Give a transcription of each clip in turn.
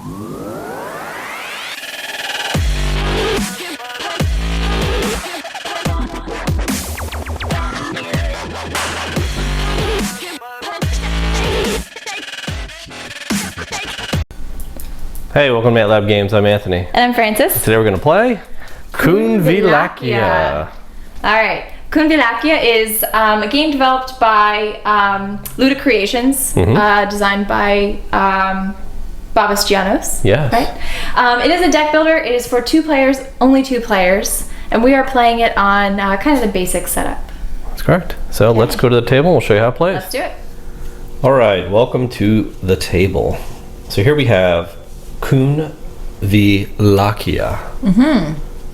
Hey, welcome to MATLAB Games. I'm Anthony. And I'm Francis. Today we're going to play Kune v. Lakia. Alright, Kune v. Lakia is a game developed by Luda Creations, designed by Babastianos. Yes. Right? It is a deck builder. It is for 2 players, only 2 players, and we are playing it on kind of the basic setup. That's correct. So let's go to the table and we'll show you how it plays. Let's do it. Alright, welcome to the table. So here we have Kune v. Lakia.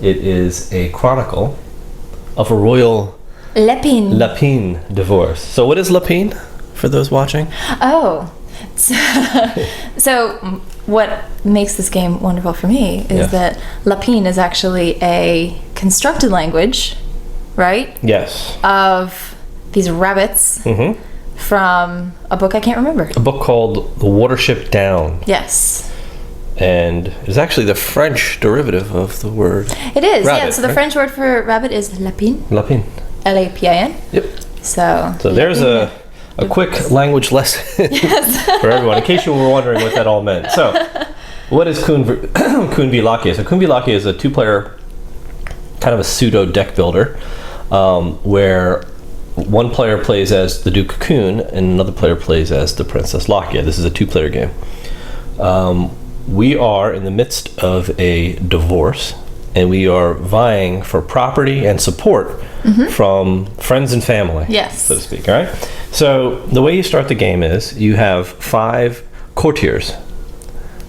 It is a chronicle of a royal Lapine divorce. So what is Lapine for those watching? Oh, so what makes this game wonderful for me is that Lapine is actually a constructed language, right? Yes. Of these rabbits from a book I can't remember. A book called The Watership Down. Yes. And it's actually the French derivative of the word It is, rabbit, yeah. So the French word for rabbit is lapine. Lapine. L-A-P-I-N. Yep. So there's a quick language lesson for everyone, in case you were wondering what that all meant. So, what is Kune v. Lakia? So Kune v. Lakia is a 2-player, kind of a pseudo deck builder, where one player plays as the Duke Kune and another player plays as the Princess Lakia. This is a 2-player game. We are in the midst of a divorce, and we are vying for property and support from friends and family, so to speak. All right. So the way you start the game is you have 5 courtiers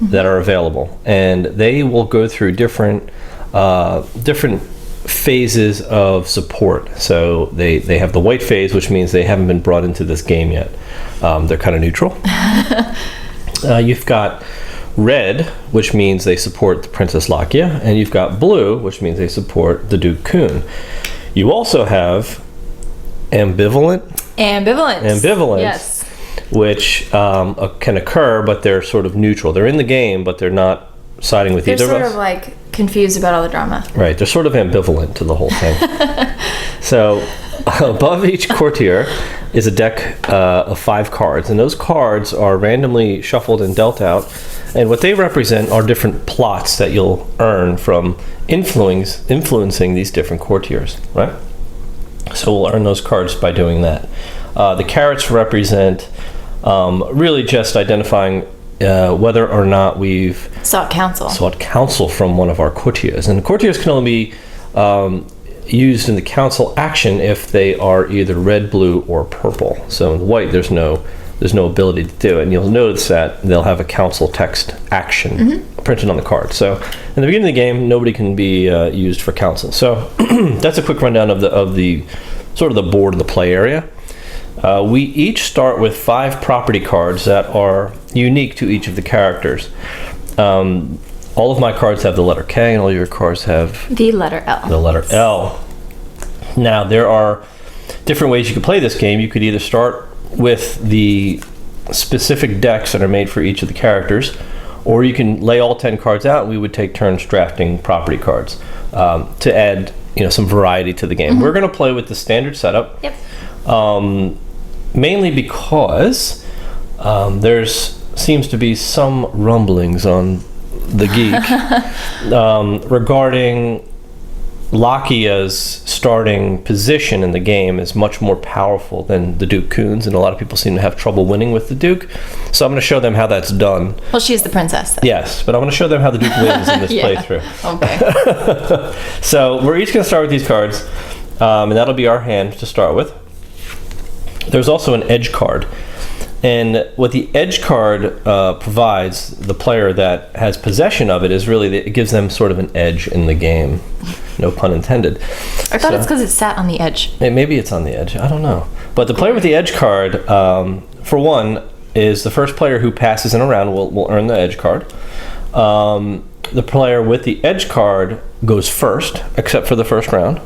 that are available, and they will go through different phases of support. So they have the white phase, which means they haven't been brought into this game yet. They're kind of neutral. You've got red, which means they support the Princess Lakia, and you've got blue, which means they support the Duke Kune. You also have ambivalence, yes, which can occur, but they're sort of neutral. They're in the game, but they're not siding with either of us. They're sort of like confused about all the drama. Right, they're sort of ambivalent to the whole thing. So above each courtier is a deck of 5 cards, and those cards are randomly shuffled and dealt out, and what they represent are different plots that you'll earn from influencing these different courtiers, right? So we'll earn those cards by doing that. The carrots represent really just identifying whether or not we've sought counsel from one of our courtiers. And the courtiers can only be used in the council action if they are either red, blue, or purple. So in white, there's no ability to do it. And you'll notice that they'll have a council text action printed on the card. So in the beginning of the game, nobody can be used for council. So that's a quick rundown of the sort of the board of the play area. We each start with 5 property cards that are unique to each of the characters. All of my cards have the letter K, and all your cards have the letter L. The letter L. Now, there are different ways you could play this game. You could either start with the specific decks that are made for each of the characters, or you can lay all 10 cards out, and we would take turns drafting property cards to add some variety to the game. We're going to play with the standard setup. Yep. Mainly because seems to be some rumblings on the Geek regarding Lakia's starting position in the game is much more powerful than the Duke Kune's, and a lot of people seem to have trouble winning with the Duke. So I'm going to show them how that's done. Well, she's the princess, though. Yes, but I'm going to show them how the Duke wins in this playthrough. Okay. So we're each going to start with these cards, and that'll be our hand to start with. There's also an edge card. And what the edge card provides the player that has possession of it is really, it gives them sort of an edge in the game. No pun intended. I thought it's because it sat on the edge. Maybe it's on the edge. I don't know. But the player with the edge card, for one, is the first player who passes in a round will earn the edge card. The player with the edge card goes first, except for the first round,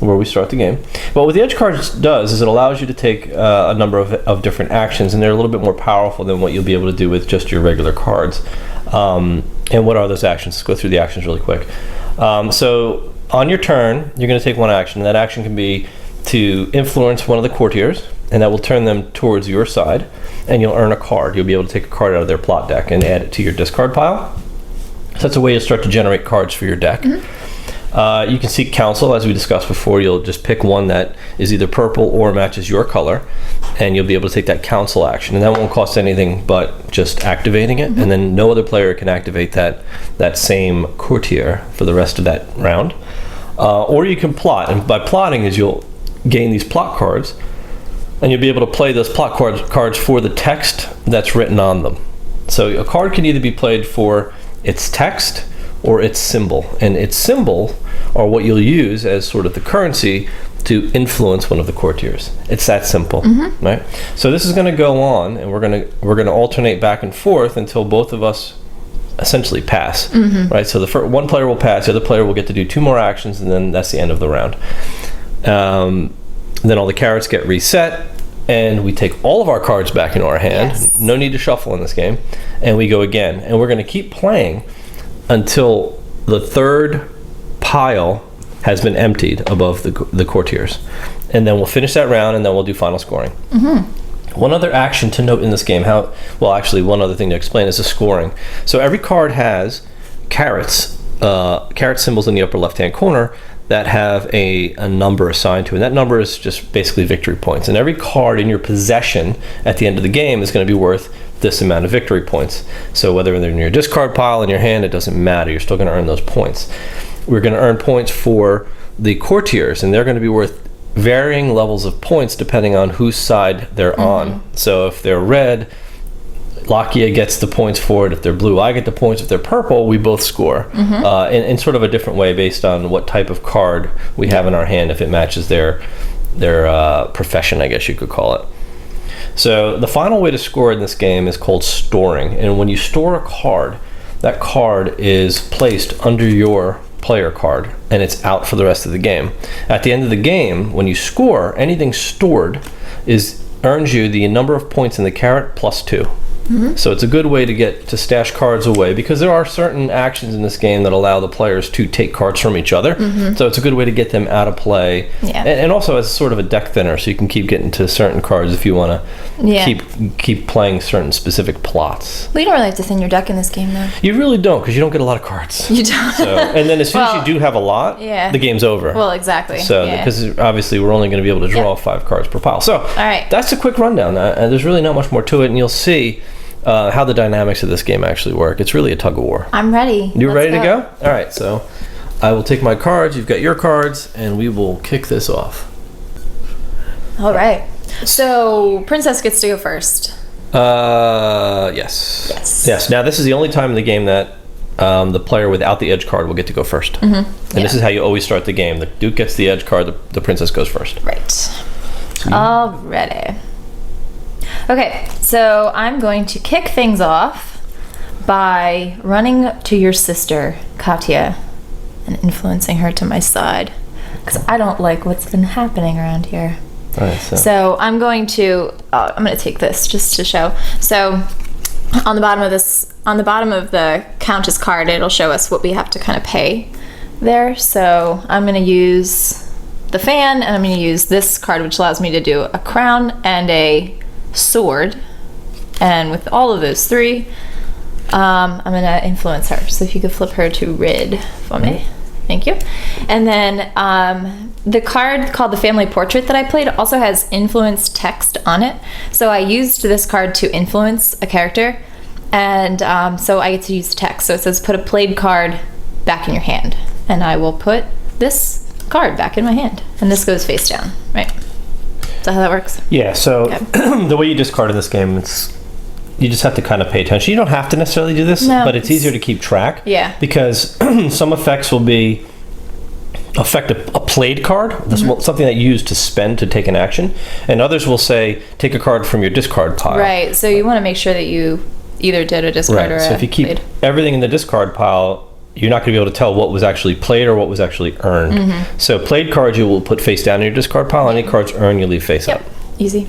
where we start the game. But what the edge card does is it allows you to take a number of different actions, and they're a little bit more powerful than what you'll be able to do with just your regular cards. And what are those actions? Let's go through the actions really quick. So on your turn, you're going to take one action. And that action can be to influence one of the courtiers, and that will turn them towards your side, and you'll earn a card. You'll be able to take a card out of their plot deck and add it to your discard pile. So that's a way to start to generate cards for your deck. You can seek counsel, as we discussed before. You'll just pick one that is either purple or matches your color, and you'll be able to take that counsel action. And that won't cost anything but just activating it, and then no other player can activate that same courtier for the rest of that round. Or you can plot, and by plotting is you'll gain these plot cards, and you'll be able to play those plot cards for the text that's written on them. So a card can either be played for its text or its symbol, and its symbol are what you'll use as sort of the currency to influence one of the courtiers. It's that simple, right? So this is going to go on, and we're going to alternate back and forth until both of us essentially pass, right? So the one player will pass, the other player will get to do 2 more actions, and then that's the end of the round. Then all the carrots get reset, and we take all of our cards back into our hand. Yes. No need to shuffle in this game, and we go again. And we're going to keep playing until the third pile has been emptied above the courtiers. And then we'll finish that round, and then we'll do final scoring. One other action to note in this game, one other thing to explain is the scoring. So every card has carrots, carrot symbols in the upper left-hand corner that have a number assigned to it. And that number is just basically victory points. And every card in your possession at the end of the game is going to be worth this amount of victory points. So whether they're in your discard pile, in your hand, it doesn't matter. You're still going to earn those points. We're going to earn points for the courtiers, and they're going to be worth varying levels of points depending on whose side they're on. So if they're red, Lakia gets the points for it. If they're blue, I get the points. If they're purple, we both score in sort of a different way based on what type of card we have in our hand, if it matches their profession, I guess you could call it. So the final way to score in this game is called storing. And when you store a card, that card is placed under your player card, and it's out for the rest of the game. At the end of the game, when you score, anything stored earns you the number of points in the carrot plus 2. So it's a good way to get to stash cards away, because there are certain actions in this game that allow the players to take cards from each other. So it's a good way to get them out of play, and also as sort of a deck thinner, so you can keep getting to certain cards if you want to keep playing certain specific plots. Well, you don't really have to thin your deck in this game, though. You really don't, because you don't get a lot of cards. You don't. And then as soon as you do have a lot, the game's over. Well, exactly. So because obviously we're only going to be able to draw 5 cards per pile. So that's a quick rundown. There's really not much more to it, and you'll see how the dynamics of this game actually work. It's really a tug of war. I'm ready. You ready to go? All right, so I will take my cards, you've got your cards, and we will kick this off. All right. So Princess gets to go first. Yes. Yes. Now this is the only time in the game that the player without the edge card will get to go first. And this is how you always start the game. The Duke gets the edge card, the Princess goes first. Right. Alrighty. Okay, so I'm going to kick things off by running to your sister, Katya, and influencing her to my side, because I don't like what's been happening around here. All right, so I'm going to take this just to show. So on the bottom of the Countess card, it'll show us what we have to kind of pay there. So I'm going to use the fan, and I'm going to use this card, which allows me to do a crown and a sword, and with all of those 3 I'm gonna influence her. So if you could flip her to red for me. Thank you. And then the card called the Family Portrait that I played also has influence text on it, so I used this card to influence a character, and so I get to use text. So it says put a played card back in your hand, and I will put this card back in my hand, and this goes face down, right? Is that how that works? Yeah, so the way you discard in this game, you just have to kind of pay attention. You don't have to necessarily do this, but it's easier to keep track. Yeah. Because some effects will affect a played card, something that you use to spend to take an action, and others will say, take a card from your discard pile. Right, so you want to make sure that you either did a discard or a so if you keep played. Everything in the discard pile, you're not going to be able to tell what was actually played or what was actually earned. So played cards you will put face down in your discard pile. Any cards earned, you leave face up. Easy.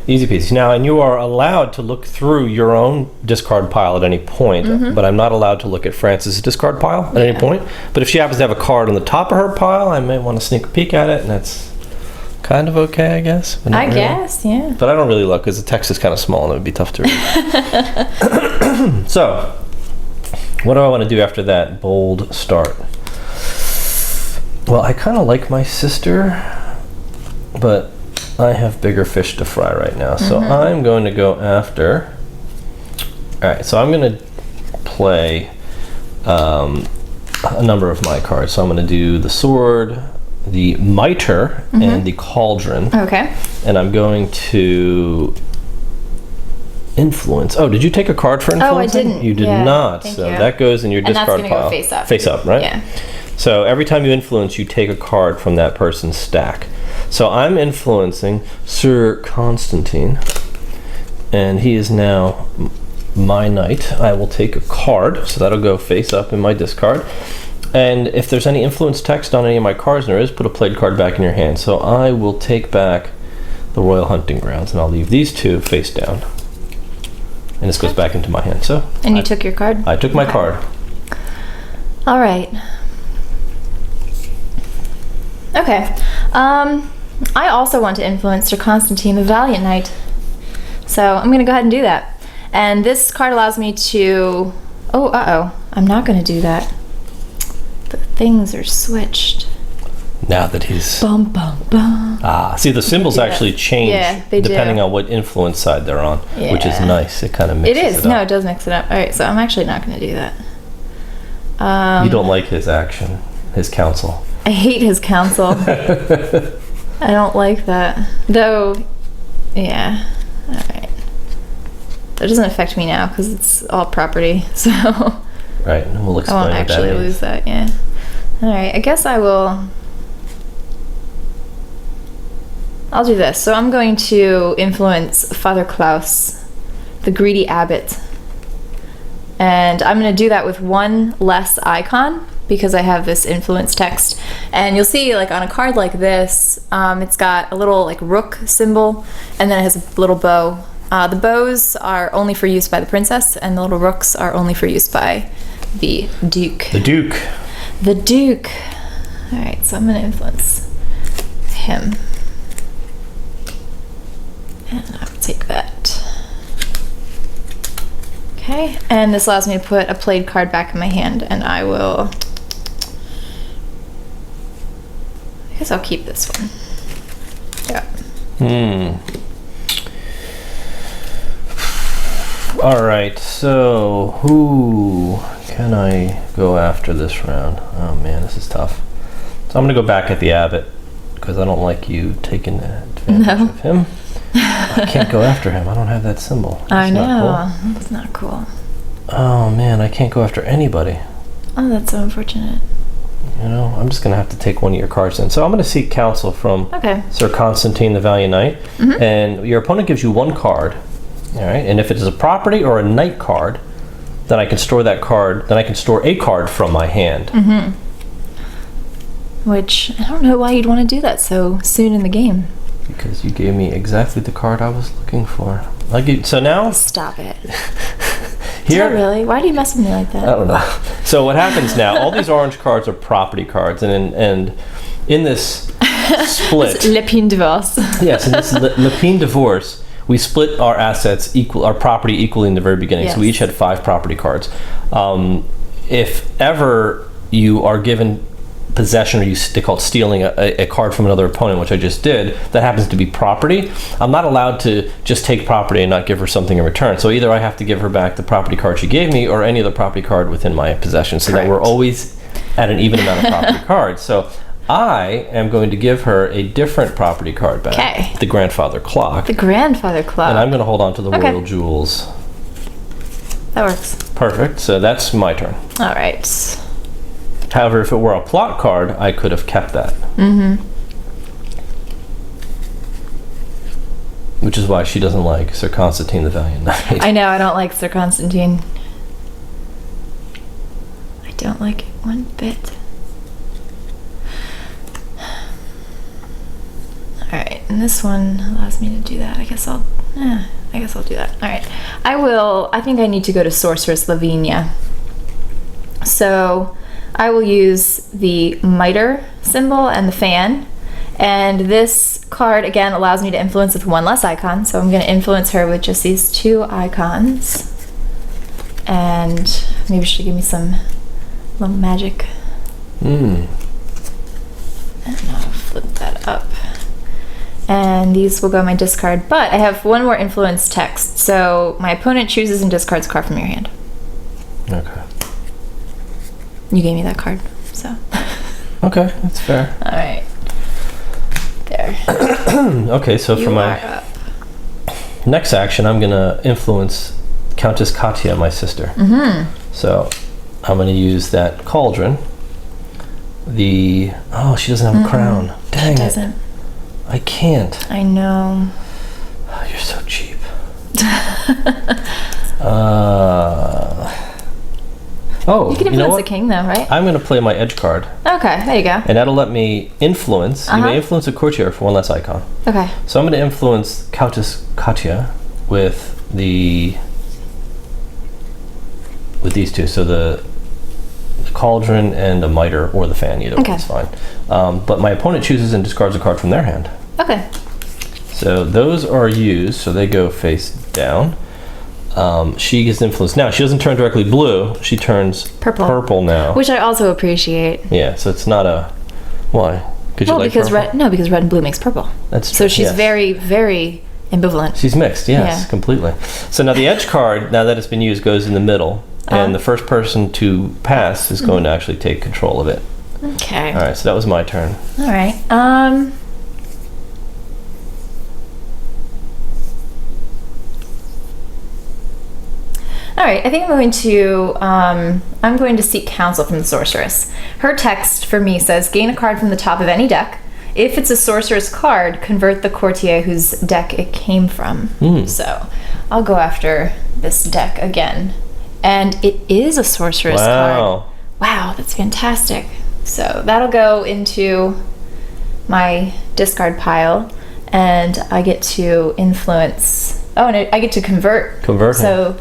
Easy peasy. Now, and you are allowed to look through your own discard pile at any point, but I'm not allowed to look at Frances' discard pile at any point. But if she happens to have a card on the top of her pile, I may want to sneak a peek at it, and that's kind of okay, I guess. But not really. Guess, yeah. But I don't really look because the text is kind of small and it would be tough to read. So, what do I want to do after that bold start? Well, I kind of like my sister, but I have bigger fish to fry right now. So I'm going to go after... Alright, so I'm going to play a number of my cards. So I'm going to do the sword, the mitre, and the cauldron. Okay. And I'm going to influence. Oh, did you take a card for influence? Oh, I didn't. You did not. Thank so you. that goes in your discard pile. And that's going to go face up. Face up, right? Yeah. So every time you influence, you take a card from that person's stack. So I'm influencing Sir Constantine, and he is now my knight. I will take a card, so that'll go face up in my discard. And if there's any influence text on any of my cards, and there is, put a played card back in your hand. So I will take back the Royal Hunting Grounds, and I'll leave these two face down. And this goes back into my hand. So And you took your card? I took my card. All right. Okay. I also want to influence Sir Constantine the Valiant Knight. So I'm going to go ahead and do that. And this card allows me to... Oh, I'm not going to do that. The things are switched. Now that he's... Bum, bum, bum. See, the symbols Yeah. actually change they depending do. on what influence side they're on, which is Yeah. nice. It kind of mixes It is. it up. No, it does mix it up. All right, so I'm actually not going to do that. You don't like his action, his counsel. I hate his counsel. I don't like that. Though, yeah. All right. That doesn't affect me now because it's all property. So Right, and we'll I explain won't what actually that lose is. that. Yeah. All right. I guess I'll do this. So I'm going to influence Father Klaus, the greedy abbot. And I'm going to do that with one less icon because I have this influence text. And you'll see, like, on a card like this, it's got a little, like, rook symbol, and then it has a little bow. The bows are only for use by the princess, and the little rooks are only for use by the duke. The Duke. The duke. All right, so I'm going to influence him. And I will take that. Okay, and this allows me to put a played card back in my hand, and I guess I'll keep this one. Yeah. All right, so who can I go after this round? Oh man, this is tough. So I'm gonna go back at the abbot because I don't like you taking advantage of him. I can't go after him. I don't have that symbol. That's I know. not cool. That's not cool. Oh man, I can't go after anybody. Oh, that's so unfortunate. You know, I'm just gonna have to take one of your cards then. So I'm gonna seek counsel from Sir Constantine the Valiant Knight, and your opponent gives you one card. All right, and if it is a property or a knight card, then I can store that card. Then I can store a card from my hand. Which I don't know why you'd want to do that so soon in the game. Because you gave me exactly the card I was looking for. So now. Stop it. Here, really? Why do you mess with me like that? I don't know. So what happens now? All these orange cards are property cards, and in this split, Lapine divorce. yes, in this Lapine divorce, we split our assets our property equally in the very beginning. Yes. So we each had 5 property cards. If ever you are given possession, or they call it stealing a card from another opponent, which I just did, that happens to be property, I'm not allowed to just take property and not give her something in return. So either I have to give her back the property card she gave me or any other property card within my possession, so that we're always at an even amount of property cards. So I am going to give her a different property card back, the grandfather clock. The grandfather clock. And I'm going to hold on to the royal jewels. That works. Perfect. So that's my turn. All right. However, if it were a plot card, I could have kept that. Which is why she doesn't like Sir Constantine the Valiant Knight. I know, I don't like Sir Constantine. I don't like it one bit. Alright, and this one allows me to do that. I guess I'll I guess I'll do that. All right. I think I need to go to Sorceress Lavinia. So I will use the miter symbol and the fan. And this card, again, allows me to influence with one less icon. So I'm going to influence her with just these 2 icons. And maybe she'll give me some little magic. And I'll flip that up. And these will go in my discard. But I have one more influence text. So my opponent chooses and discards a card from your hand. Okay. You gave me that card, so. Okay, that's fair. All right. There. Okay, so for my next action, I'm going to influence Countess Katya, my sister. So I'm going to use that cauldron. She doesn't have a crown. Dang it. Doesn't. I can't. I know. Oh, you're so cheap. You can influence the king, though, right? I'm going to play my edge card. Okay, there you go. And that'll let me influence. You may influence a courtier for one less icon. Okay. So I'm going to influence Countess Katya with these two. So the cauldron and a miter or the fan, either one is fine. But my opponent chooses and discards a card from their hand. Okay. So those are used, so they go face down. She gets influenced. Now, she doesn't turn directly blue. She turns purple now. Which I also appreciate. Yeah, so it's not a... Why? Because red and blue makes purple. That's so she's yes. very, very ambivalent. She's mixed, yes, completely. So now the edge card, now that it's been used, goes in the middle. And the first person to pass is going to actually take control of it. Okay. All right, so that was my turn. All right. All right, I think I'm going to seek counsel from the sorceress. Her text for me says, gain a card from the top of any deck. If it's a sorceress card, convert the courtier whose deck it came from. So I'll go after this deck again. And it is a sorceress card. Wow, that's fantastic. So that'll go into my discard pile, and I get to influence. Oh, and I get to convert. So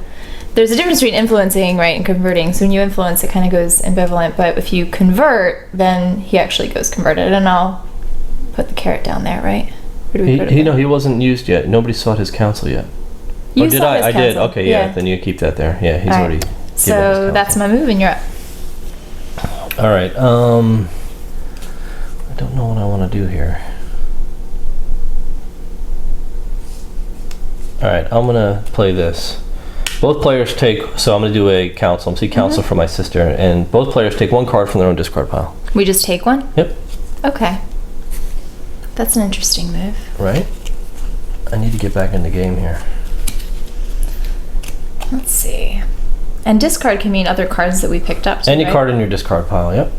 there's a difference between influencing, right, and converting. So when you influence, it kind of goes ambivalent. But if you convert, then he actually goes converted. And I'll put the carrot down there, right? Or do we put it there? He wasn't used yet. Nobody sought his counsel yet. You or did saw I? his I counsel. did. Okay, yeah. Then you keep that there. Yeah, he's already. So that's my move, and you're up. All right. I don't know what I want to do here. All right, I'm gonna play this. Both players take. So I'm gonna do a counsel. I'm gonna see counsel for my sister, and both players take one card from their own discard pile. We just take one? Yep. Okay. That's an interesting move. Right. I need to get back in the game here. Let's see. And discard can mean other cards that we picked up too, Any right? card in your discard pile, yep.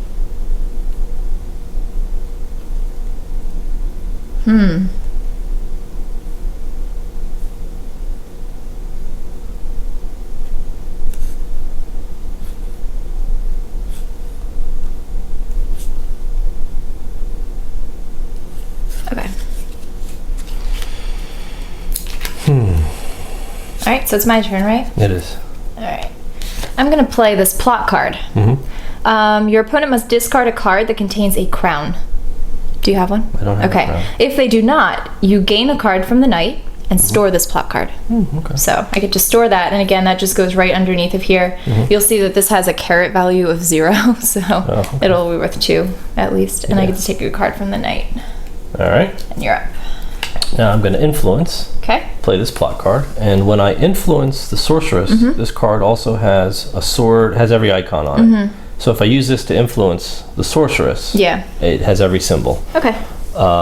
Okay. All right, so it's my turn, right? It is. All right. I'm going to play this plot card. Your opponent must discard a card that contains a crown. Do you have one? I don't have a crown. If they do not, you gain a card from the knight and store this plot card. Okay. So I get to store that, and again, that just goes right underneath of here. You'll see that this has a carrot value of 0, so it'll be worth 2 at least. And I get to take a card from the knight. All right. And you're up. Now I'm going to influence. Okay. Play this plot card, and when I influence the sorceress, this card also has a sword, has every icon on it. So if I use this to influence the sorceress, it has every symbol. Okay.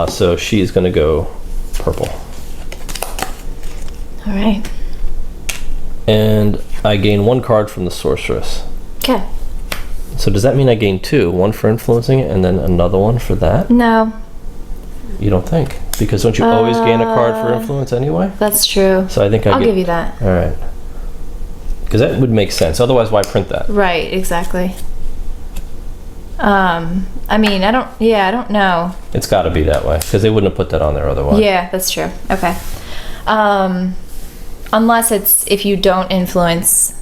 So she is going to go purple. All right. And I gain 1 card from the sorceress. Okay. So does that mean I gain 2? 1 for influencing it, and then another one for that? No. You don't think? Because don't you always gain a card for influence anyway? That's true. So I think I'll give you that. All right. Because that would make sense. Otherwise, why print that? Right, exactly. I mean, I don't know. It's got to be that way because they wouldn't have put that on there otherwise. Yeah, that's true. Okay. unless it's if you don't influence,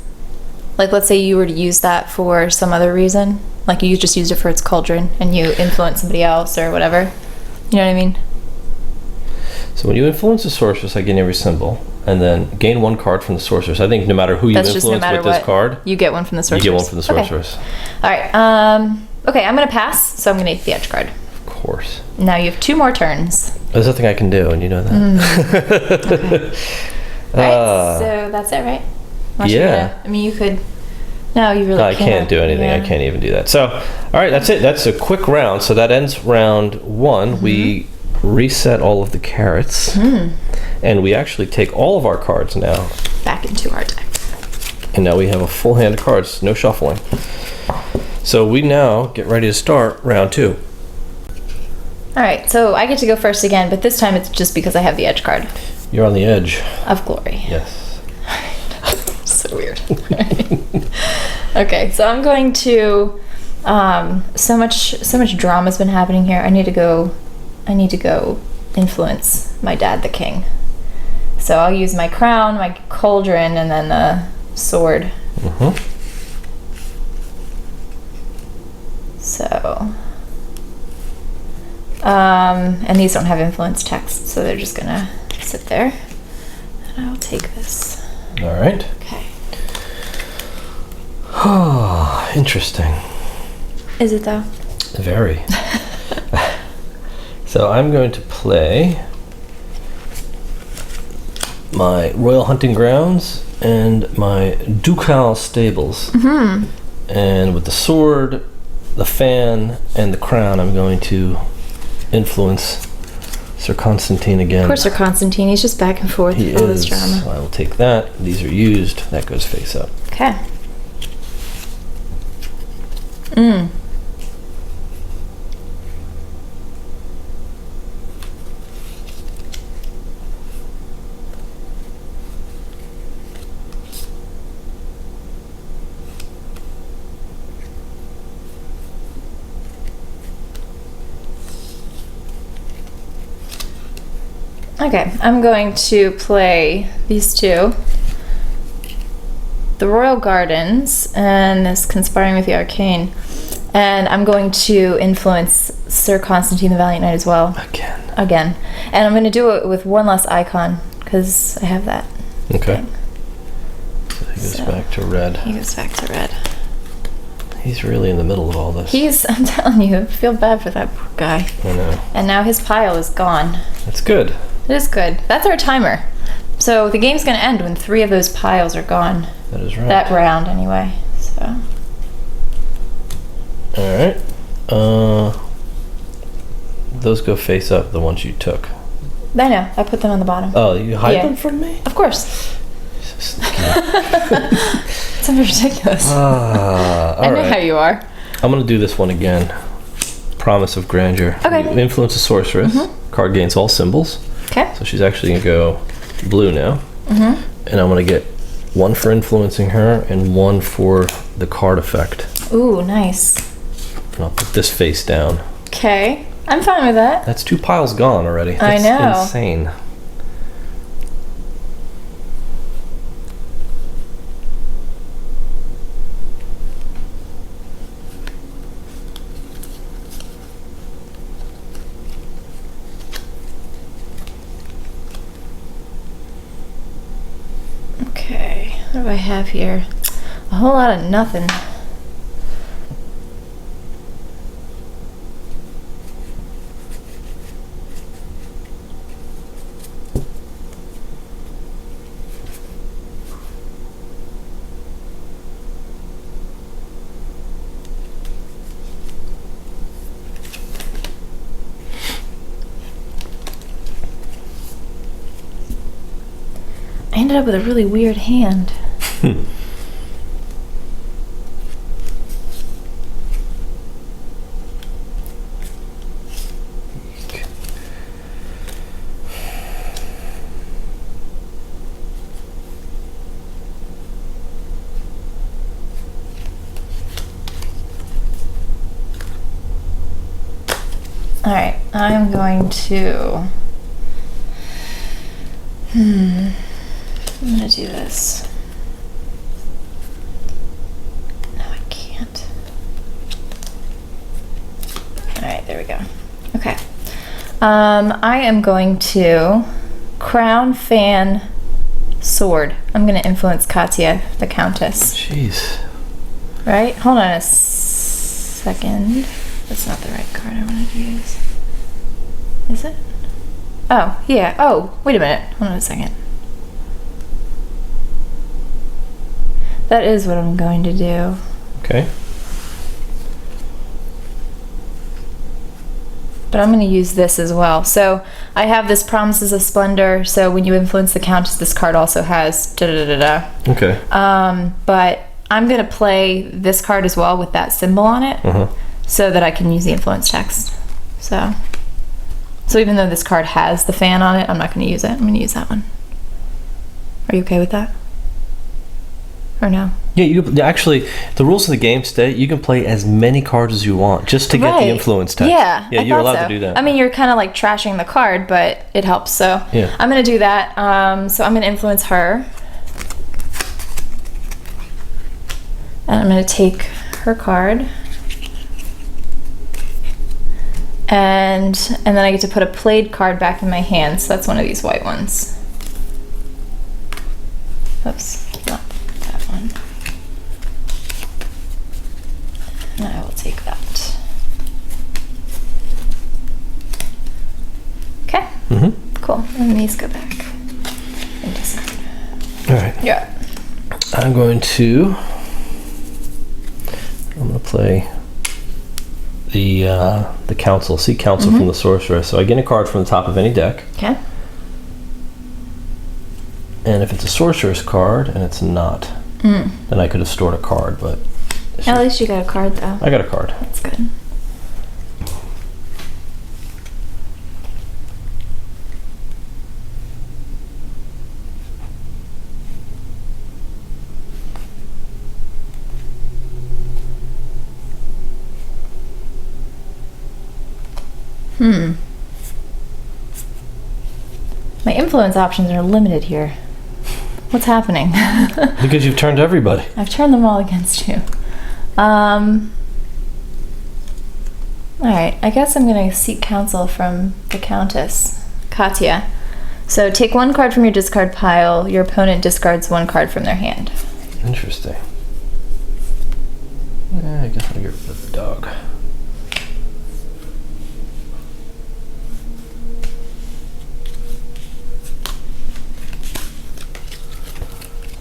like let's say you were to use that for some other reason, like you just used it for its cauldron and you influence somebody else or whatever. You know what I mean? So when you influence a sorceress, I gain every symbol, and then gain 1 card from the sorceress. I think no matter who you That's influence just no matter with what, this card, you get one from the sorceress. you get one from the sorceress. Okay. All right. Okay, I'm gonna pass, so I'm gonna eat the edge card. Of course. Now you have 2 more turns. There's nothing I can do, and you know that. Okay. All right, so that's it, right? Unless you're gonna- I mean, you could. No, you really I can't do anything. Yeah. I can't even do that. So, all right, that's it. That's a quick round. So that ends round 1. We reset all of the carrots, and we actually take all of our cards now. Back into our deck. And now we have a full hand of cards, no shuffling. So we now get ready to start round 2. All right, so I get to go first again, but this time it's just because I have the edge card You're on the edge. of glory. Yes. So weird. Okay, so I'm going to. So much drama's been happening here. I need to go influence my dad, the king. So I'll use my crown, my cauldron, and then the sword. So. And these don't have influence text, so they're just gonna sit there. And I'll take this. All right. Okay. Oh, interesting. Is it though? Very. So I'm going to play my Royal Hunting Grounds and my Ducal Stables. And with the sword, the fan, and the crown, I'm going to influence Sir Constantine again. Poor Sir Constantine, he's just back and forth He with all this is. drama. I will take that. These are used. That goes face up. Okay. Okay, I'm going to play these 2. The Royal Gardens and this Conspiring with the Arcane. And I'm going to influence Sir Constantine the Valiant Knight as well. Again. And I'm going to do it with 1 less icon, because I have that. Okay. So he goes back to red. He goes back to red. He's really in the middle of all this. I'm telling you, I feel bad for that poor guy. I know. And now his pile is gone. That's good. It is good. That's our timer. So the game's going to end when 3 of those piles are gone. That is right. That round, anyway. So. All right. Those go face up, the ones you took. I know. I put them on the bottom. Oh, you hide them from me? Of course. So sneaky. It's ridiculous. I know how you are. I'm going to do this one again. Promise of Grandeur. Okay. You influence a sorceress. Card gains all symbols. Okay. So she's actually going to go blue now. And I'm going to get 1 for influencing her and 1 for the card effect. Ooh, nice. And I'll put this face down. Okay. I'm fine with that. That's 2 piles gone already. I That's know. insane. Okay. What do I have here? A whole lot of nothing. I ended up with a really weird hand. All right, I'm going to. I'm gonna do this. No, I can't. All right, there we go. Okay. I am going to crown, fan, sword. I'm gonna influence Katya, the Countess. Jeez. Right? Hold on a second. That's not the right card I wanted to use. Is it? Oh, yeah. Oh, wait a minute. Hold on a second. That is what I'm going to do. Okay. But I'm going to use this as well. So I have this Promises of Splendor. So when you influence the Countess, this card also has da-da-da-da-da. Okay. But I'm going to play this card as well with that symbol on it so that I can use the influence text. So even though this card has the fan on it, I'm not going to use it. I'm going to use that one. Are you okay with that? Or no? Yeah, actually, the rules of the game state you can play as many cards as you want just to get the influence text. Yeah, yeah, you're allowed to do that. I mean, you're kind of like trashing the card, but it helps. So yeah. I'm going to do that. So I'm going to influence her. And I'm going to take her card. And then I get to put a played card back in my hand. So that's one of these white ones. Oops, not that one. And I will take that. Okay. Cool. And these go back. And discard. All right. Yeah. I'm going to play the council. See council from the sorceress. So I get a card from the top of any deck. Okay. And if it's a sorceress card and it's not, then I could have stored a card, but at least you got a card though. I got a card. That's good. My influence options are limited here. What's happening? Because you've turned everybody. I've turned them all against you. Alright, I guess I'm going to seek counsel from the Countess, Katya. So take one card from your discard pile. Your opponent discards one card from their hand. Interesting. I guess I'll get rid of the dog.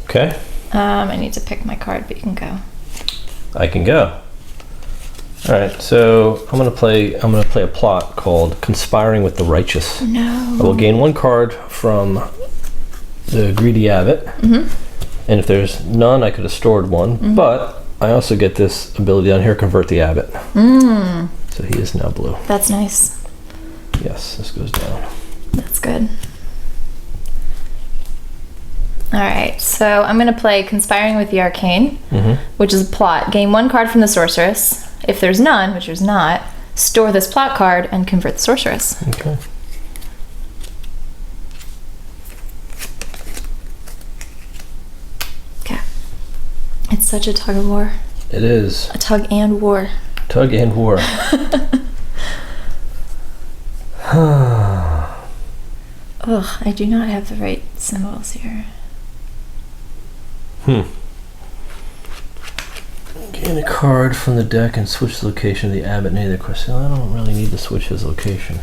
Okay. I need to pick my card, but you can go. I can go. All right, so I'm gonna play a plot called Conspiring with the Righteous. No. I will gain one card from the Greedy Abbot, and if there's none, I could have stored one. But I also get this ability down here, Convert the Abbot. So he is now blue. That's nice. Yes, this goes down. That's good. Alright, so I'm going to play Conspiring with the Arcane, which is a plot. Gain one card from the Sorceress. If there's none, which there's not, store this plot card and convert the Sorceress. Okay. Okay. It's such a tug of war. It is. A tug and war. Tug and war. Ugh, I do not have the right symbols here. Gain a card from the deck and switch the location of the abbot near the question. I don't really need to switch his location,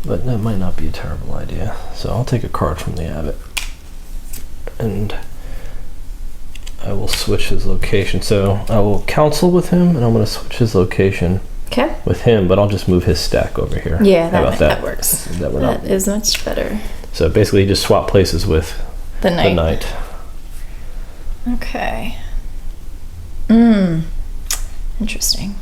but that might not be a terrible idea. So I'll take a card from the abbot and I will switch his location. So I will counsel with him and I'm going to switch his location with him, but I'll just move his stack over here. Yeah, that works. That is much better. So basically just swap places with the knight. Okay. Interesting.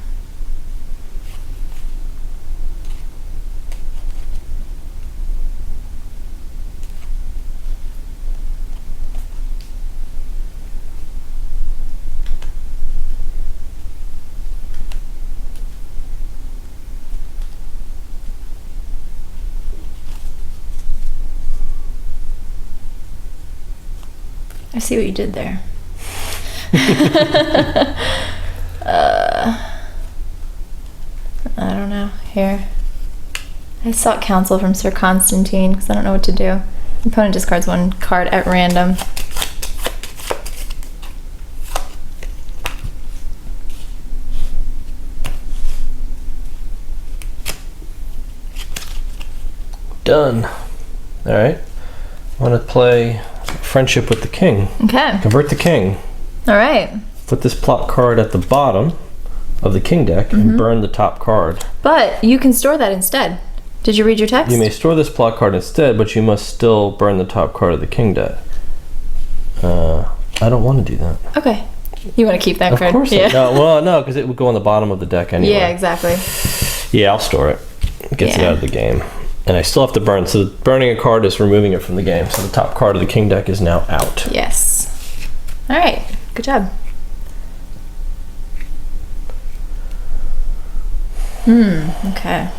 I see what you did there. I don't know. Here. I sought counsel from Sir Constantine because I don't know what to do. Opponent discards one card at random. Done. All right. I want to play Friendship with the King. Okay. Convert the King. All right. Put this plot card at the bottom of the King deck and burn the top card. But you can store that instead. Did you read your text? You may store this plot card instead, but you must still burn the top card of the King deck. I don't want to do that. Okay. You want to keep that Of card? course not. No, well, no, because it would go on the bottom of the deck anyway. Yeah, exactly. Yeah, I'll store it. It gets it Yeah. out of the game. And I still have to burn. So burning a card is removing it from the game. So the top card of the King deck is now out. Yes. All right. Good job. Okay.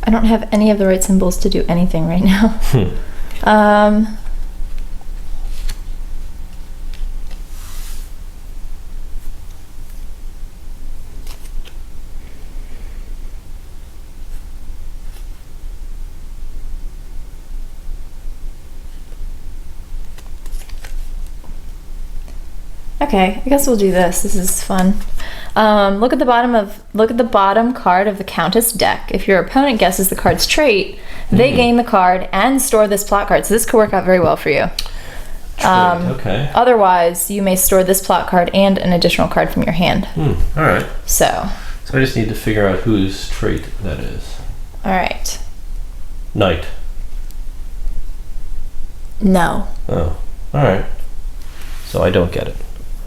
I don't have any of the right symbols to do anything right now. Okay, I guess we'll do this. This is fun. Look at the bottom card of the Countess deck. If your opponent guesses the card's trait, they gain the card and store this plot card. So this could work out very well for you. Okay. Otherwise, you may store this plot card and an additional card from your hand. All right. So, So I just need to figure out whose trait that is. all right. Knight. No. Oh. All right. So I don't get it.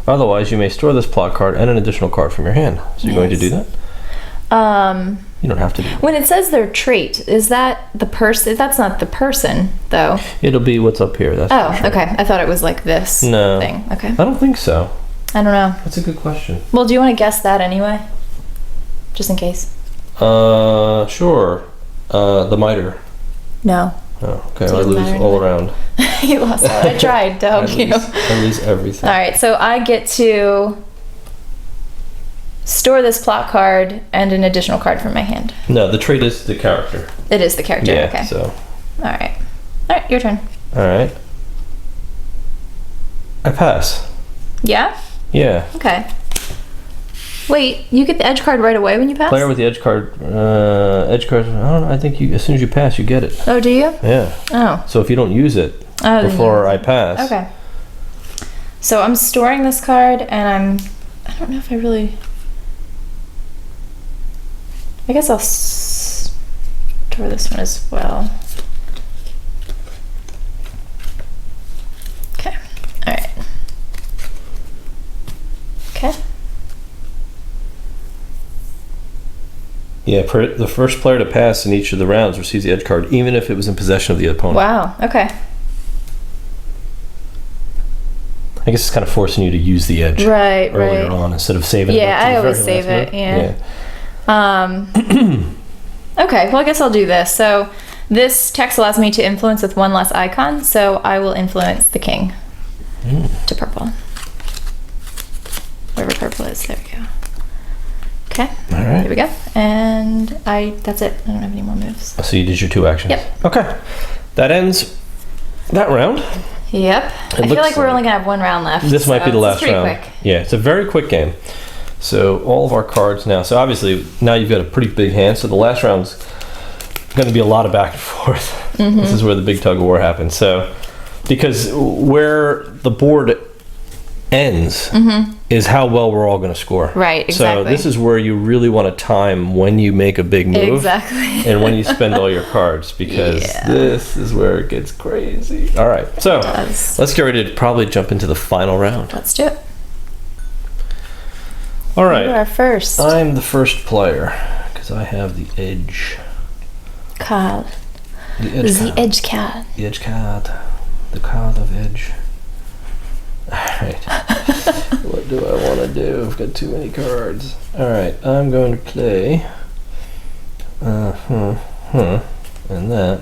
Otherwise, you may store this plot card and an additional card from your hand. So you're going to do that? You don't have to do that. When it says their trait, is that the person? That's not the person, though. It'll be what's up here. That's Oh, for sure. okay. I thought it was like this thing. Okay. I don't think so. I don't know. That's a good question. Well, do you want to guess that anyway? Just in case. Sure. The miter. No. Oh, okay. I Doesn't lose matter all anyway. around. You lost out. I tried to help you. I lose everything. All right, so I get to store this plot card and an additional card from my hand. No, the trait is the character. It is the character. Yeah, Okay. so. All right. All right, your turn. All right. I pass. Yeah? Yeah. Okay. Wait, you get the edge card right away when you pass? Player with the edge card. I don't know. I think as soon as you pass, you get it. Oh, do you? Yeah. Oh. So if you don't use it then before you- I pass. Okay. So I'm storing this card and I don't know if I really... I guess I'll store this one as well. Okay. All right. Okay. Yeah, the first player to pass in each of the rounds receives the edge card, even if it was in possession of the opponent. Wow. Okay. I guess it's kind of forcing you to use the edge Right. earlier Right. on instead of saving it. Yeah, up to I the always very save last it. minute. Yeah. Okay. Well, I guess I'll do this. So this text allows me to influence with one less icon. So I will influence the king to purple. Wherever purple is. There we go. Okay. All right. Here we go. And that's it. I don't have any more moves. So you did your 2 actions. Yep. Okay. That ends that round. Yep. I feel looks like we're like- only gonna have one round left. This might be the last pretty round. Quick. Yeah, it's a very quick game. So all of our cards now. So obviously now you've got a pretty big hand. So the last round's going to be a lot of back and forth. Mm-hmm. This is where the big tug of war happens. So because where the board ends is how well we're all going to score. Right, exactly. So this is where you really want to time when you make a big move. Exactly. And when you spend all your cards, because Yeah. this is where it gets crazy. All right, so does. let's get ready to probably jump into the final round. Let's do it. All You're right, our first I'm the first player because I have the edge. card. The edge The card. edge card. The edge card. The card of edge. All right. What do I want to do? I've got too many cards. All right, I'm going to play. And that.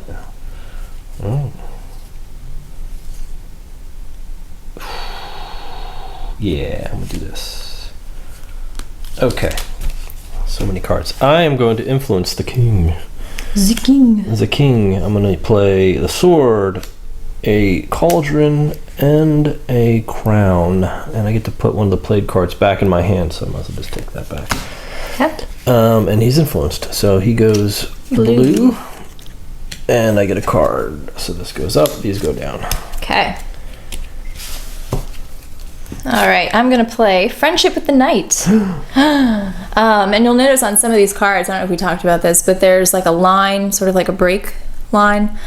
Oh. Yeah, I'm gonna do this. Okay. So many cards. I am going to influence the king. The king. The king. I'm gonna play the sword, a cauldron, and a crown. And I get to put one of the played cards back in my hand, so I might as well just take that back. Okay. And he's influenced. So he goes blue. And I get a card. So this goes up, these go down. Okay. All right, I'm gonna play Friendship with the Knight. And you'll notice on some of these cards, I don't know if we talked about this, but there's like a line, sort of like a break line.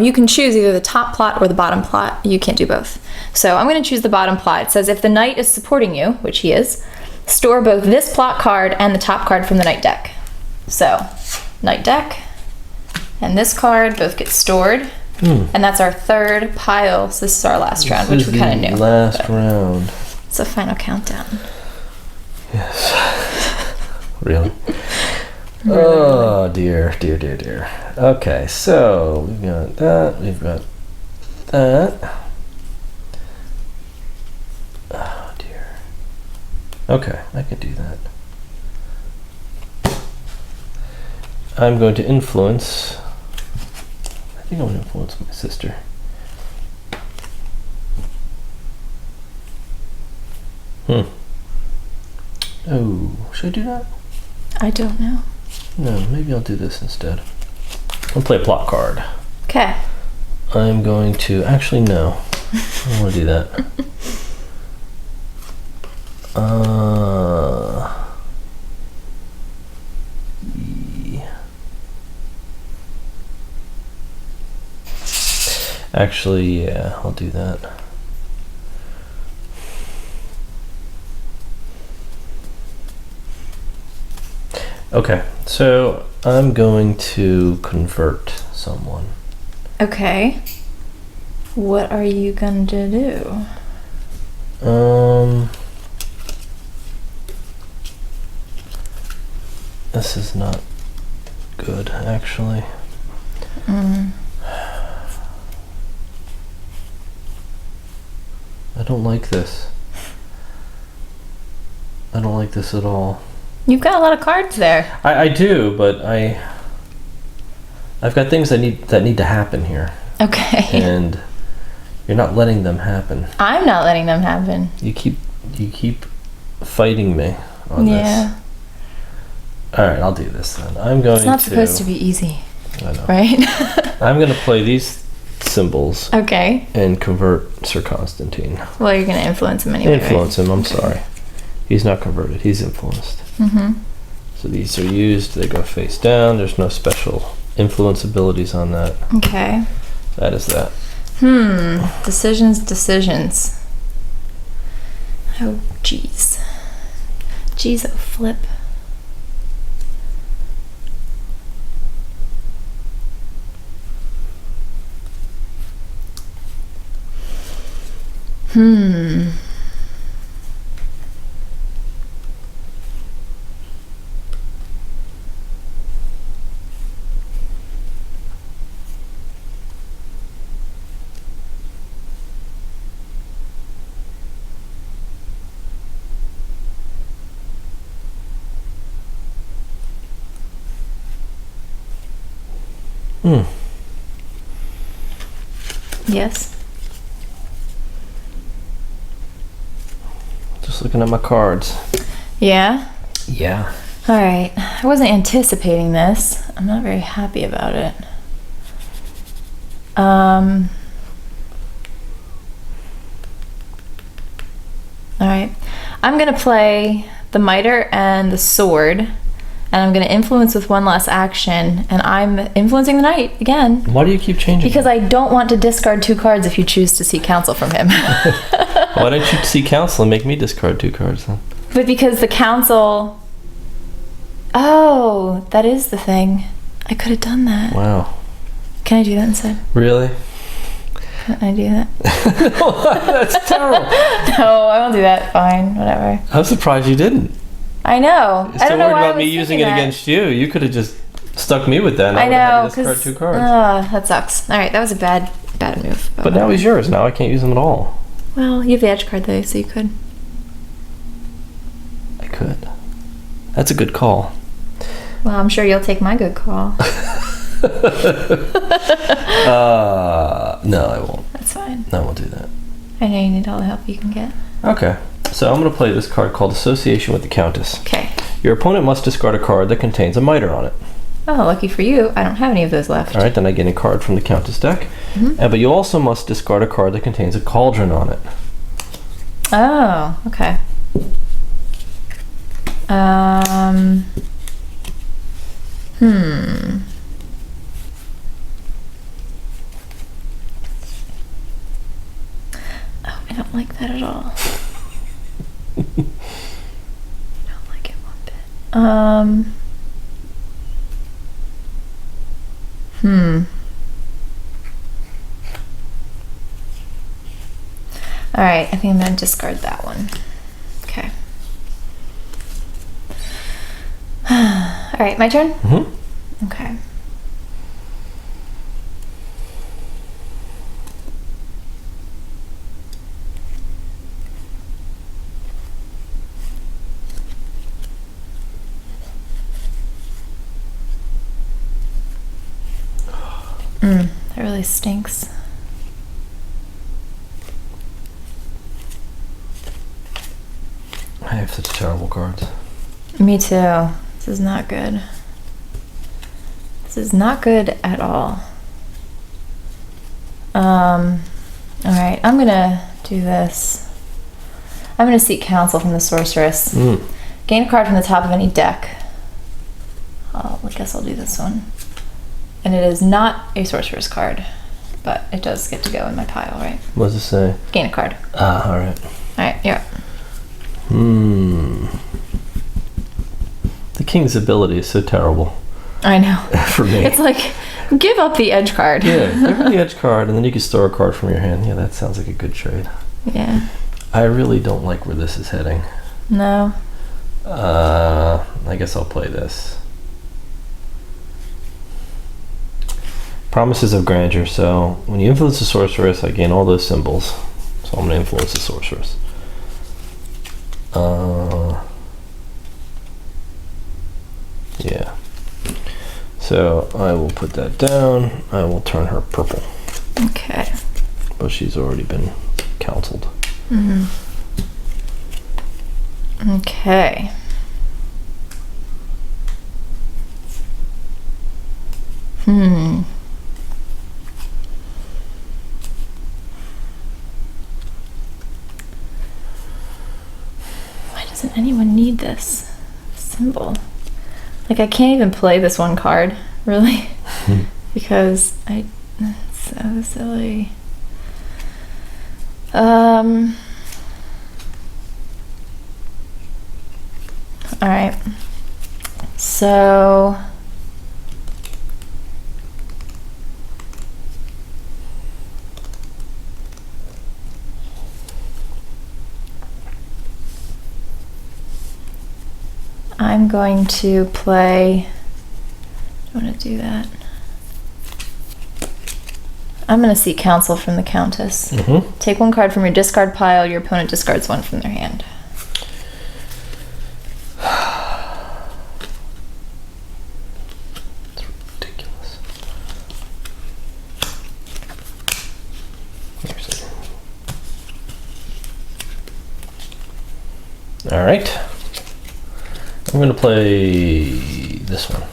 You can choose either the top plot or the bottom plot. You can't do both. So I'm gonna choose the bottom plot. It says if the knight is supporting you, which he is, store both this plot card and the top card from the knight deck. So, knight deck and this card both get stored. And that's our third pile. So this is our last round, which we kind of knew. Last round. It's a final countdown. Yes. Really? Oh dear, dear, dear, dear. Okay, so we've got that. We've got that. Oh dear. Okay, I can do that. I'm going to influence. I think I'm going to influence my sister. Oh, should I do that? I don't know. No, maybe I'll do this instead. I'll play a plot card. Okay. I'm going to... Actually, no. I don't want to do that. Actually, yeah, I'll do that. Okay, so I'm going to convert someone. Okay. What are you going to do? This is not good, actually. I don't like this. I don't like this at all. You've got a lot of cards there. I do, but I've got things that need to happen here. Okay. And you're not letting them happen. I'm not letting them happen. You keep fighting me on this. Yeah. All right, I'll do this then. I'm going to... It's not supposed to be easy. I know. Right? I'm going to play these symbols. Okay. And convert Sir Constantine. Well, you're going to influence him anyway. Influence him, I'm sorry. He's not converted, he's influenced. So these are used, they go face down. There's no special influence abilities on that. Okay. That is that. Decisions. Oh, jeez. Jeez, oh, flip. Yes. Just looking at my cards. Yeah? Yeah. All right. I wasn't anticipating this. I'm not very happy about it. All right. I'm going to play the mitre and the sword, and I'm going to influence with one less action, and I'm influencing the knight again. Why do you keep changing? Because I don't want to discard 2 cards if you choose to seek counsel from him. Why don't you seek counsel and make me discard 2 cards then? But because the counsel... Oh, that is the thing. I could have done that. Wow. Can I do that instead? Really? Can I do that? No, that's terrible. No, I won't do that. Fine, whatever. I'm surprised you didn't. I know. You're I so don't know worried why about me using it against you. You could have just stuck me with that. And I would have know, had to discard 2 cards. that sucks. All right, that was a bad move. But now he's yours. Now I can't use him at all. Well, you have the edge card though, so you could. I could. That's a good call. Well, I'm sure you'll take my good call. No, I won't. That's fine. I won't do that. I know you need all the help you can get. Okay. So I'm going to play this card called Association with the Countess. Okay. Your opponent must discard a card that contains a mitre on it. Oh, lucky for you, I don't have any of those left. All right, then I get a card from the Countess deck. Mm-hmm. But you also must discard a card that contains a cauldron on it. Oh, okay. Oh, I don't like that at all. I don't like it one bit. All right, I think I'm gonna discard that one. Okay. All right, my turn? Mm-hmm. Okay. That really stinks. I have such terrible cards. Me too. This is not good. This is not good at all. Alright, I'm gonna do this. I'm gonna seek counsel from the sorceress. Gain a card from the top of any deck. I guess I'll do this one. And it is not a sorceress card, but it does get to go in my pile, right? What does it say? Gain a card. Alright. Alright, you're up. The king's ability is so terrible. I know. For me. It's like, give up the edge card. Yeah, give her the edge card, and then you can store a card from your hand. Yeah, that sounds like a good trade. Yeah. I really don't like where this is heading. No. I guess I'll play this. Promises of Grandeur. So, when you influence the sorceress, I gain all those symbols. So I'm going to influence the sorceress. Yeah. So I will put that down. I will turn her purple. Okay. But she's already been counseled. Okay. Why doesn't anyone need this symbol? Like, I can't even play this one card, really, because it's so silly. All right. So I'm going to play. I want to do that. I'm going to seek counsel from the Countess. Take one card from your discard pile. Your opponent discards one from their hand. It's ridiculous. All right. I'm going to play this one.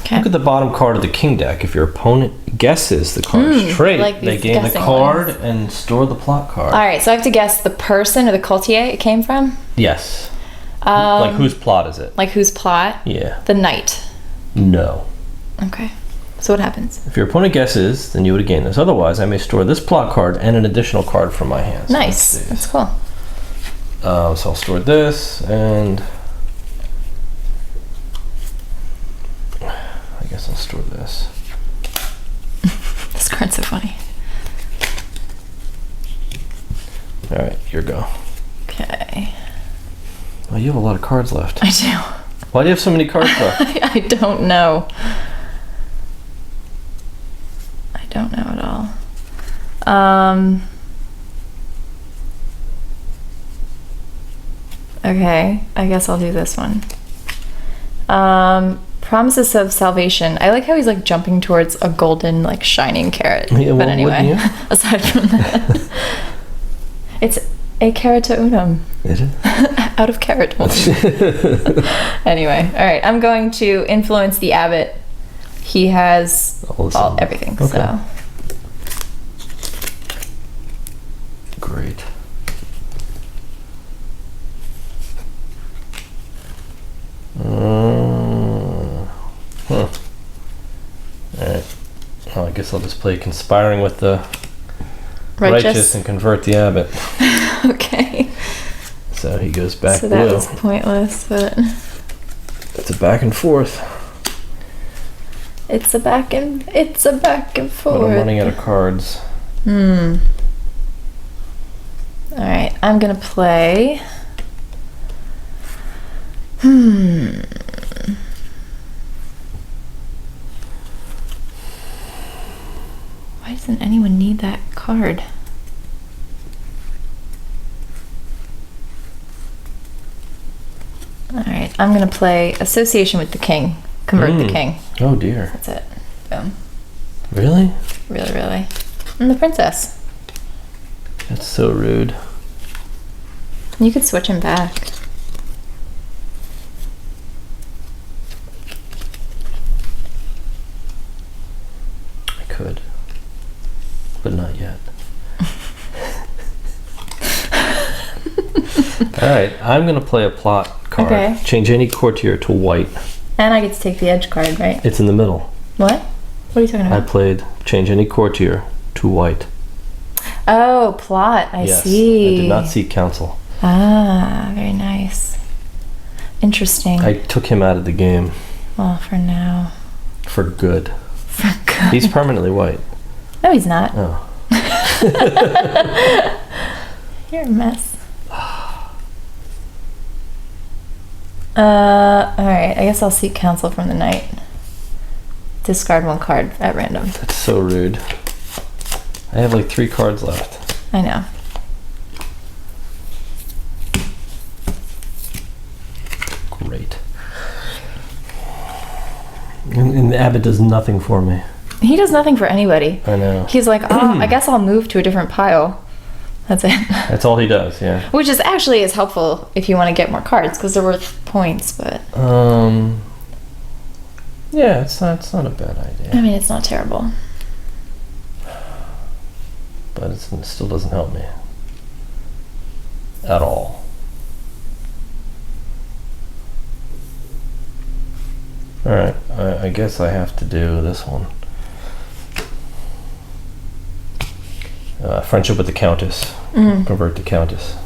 Okay. Look at the bottom card of the king deck. If your opponent guesses the card's trait, like they these gain the guessing card ones. and store the plot card. All right, so I have to guess the person or the courtier it came from? Yes. Like whose plot is it? Like whose plot? Yeah. The knight. No. Okay. So what happens? If your opponent guesses, then you would gain this. Otherwise, I may store this plot card and an additional card from my hand. So Nice. That's cool. so I'll store this, and I guess I'll store this. This card's so funny. All right, your go. Okay. Oh, you have a lot of cards left. I do. Why do you have so many cards left? I don't know. I don't know at all. Okay, I guess I'll do this one. Promises of Salvation. I like how he's like jumping towards a golden, like shining carrot. Yeah, but well, anyway, wouldn't you? aside from that, it's a carrota unum. Is it? Out of carrot one. Anyway, all right. I'm going to influence the abbot. He has everything. Okay. So great. Huh. Alright. Well, I guess I'll just play Conspiring with the Righteous and convert the abbot. Okay. So he goes back So that blue. was pointless, but It's a back and forth. it's a back and forth. But I'm running out of cards. All right, I'm gonna play. Why doesn't anyone need that card? All right, I'm gonna play Association with the King. Convert the King. Oh dear. That's it. Boom. Really? Really, really. And the princess. That's so rude. You could switch him back. I could. But not yet. Alright, I'm going to play a plot card. Okay. Change any courtier to white. And I get to take the edge card, right? It's in the middle. What? What are you talking I about? played change any courtier to white. Oh, plot. I Yes. see. I did not seek counsel. Ah, very nice. Interesting. I took him out of the game Well, for now. for good. For good. He's permanently white. No, he's not. Oh. You're a mess. Alright, I guess I'll seek counsel from the knight. Discard one card at random. That's so rude. I have like 3 cards left. I know. Great. And the abbot does nothing for me. He does nothing for anybody. I know. He's like, oh, I guess I'll move to a different pile. That's it. That's all he does, yeah. Which is actually is helpful if you want to get more cards because they're worth points, but Yeah, it's not a bad I idea. mean, it's not terrible. But it still doesn't help me. At all. Alright, I guess I have to do this one. Friendship with the Countess. Convert to Countess.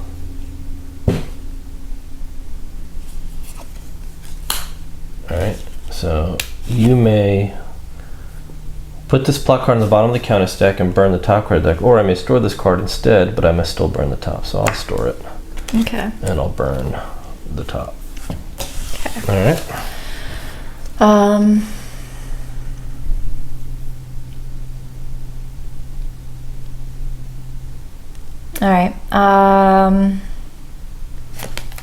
Alright, so you may put this plot card on the bottom of the Countess deck and burn the top card of the deck, or I may store this card instead, but I must still burn the top, so I'll store it. Okay. And I'll burn the top. Okay. Alright. All right.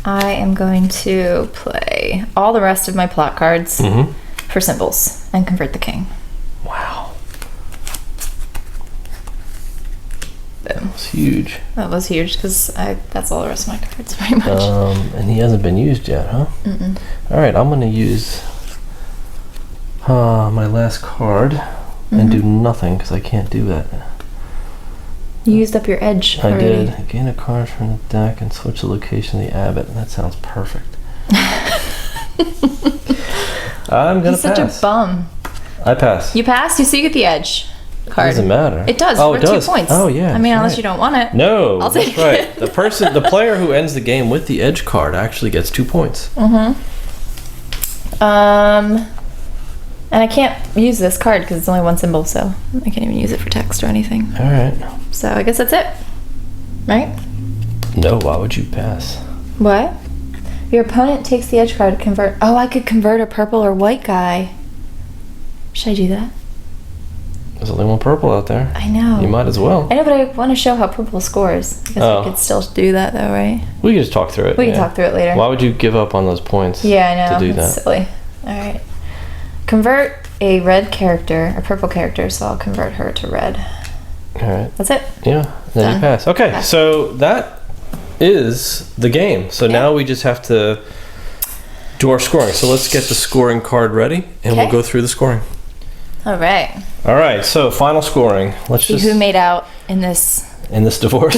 I am going to play all the rest of my plot cards for symbols and convert the king. Wow. Boom. That was huge. That was huge because that's all the rest of my cards pretty much. And he hasn't been used yet, huh? Alright, I'm going to use my last card and do nothing because I can't do that. You used up your edge I already. did. Gain a card from the deck and switch the location of the abbot. That sounds perfect. I'm going He's to such pass. a bum. I pass. You passed? You see, you get the edge card. Doesn't matter. It does. Oh, for it does. 2 points. Oh, yeah. I mean, that's unless right. you don't want it. No, I'll that's take right. it. The player who ends the game with the edge card actually gets 2 points. And I can't use this card because it's only one symbol, so I can't even use it for text or anything. All right. So I guess that's it. Right? No, why would you pass? What? Your opponent takes the edge card to convert. Oh, I could convert a purple or white guy. Should I do that? There's only one purple out there. I know. You might as well. I know, but I want to show how purple scores. I guess we could still do that, though, right? We can just talk through it. We can talk through it later. Why would you give up on those points? Yeah, I know. To do It's that? silly. All right. Convert a red character, a purple character, so I'll convert her to red. All right. That's it. Yeah. Then Done. you pass. Okay. Pass. So that is the game. So now we just have to do our scoring. So let's get the scoring card ready, and we'll Okay. go through the scoring. All right. All right. So final scoring. Let's See just who made out in this. in this divorce.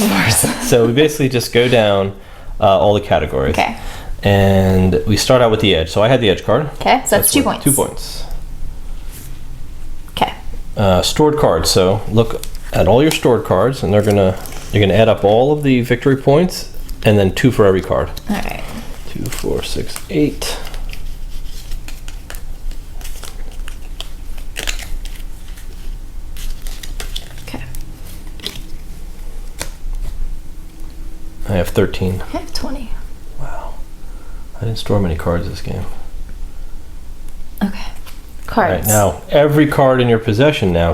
So we basically just go down all the categories. Okay. And we start out with the edge. So I had the edge card. Okay, so that's 2 worth points. 2 points. Okay. Stored cards. So look at all your stored cards, and you're gonna add up all of the victory points, and then 2 for every card. All right. 2, 4, 6, 8. Okay. I have 13. I have 20. Wow. I didn't store many cards this game. Okay. All right, Cards. now every card in your possession now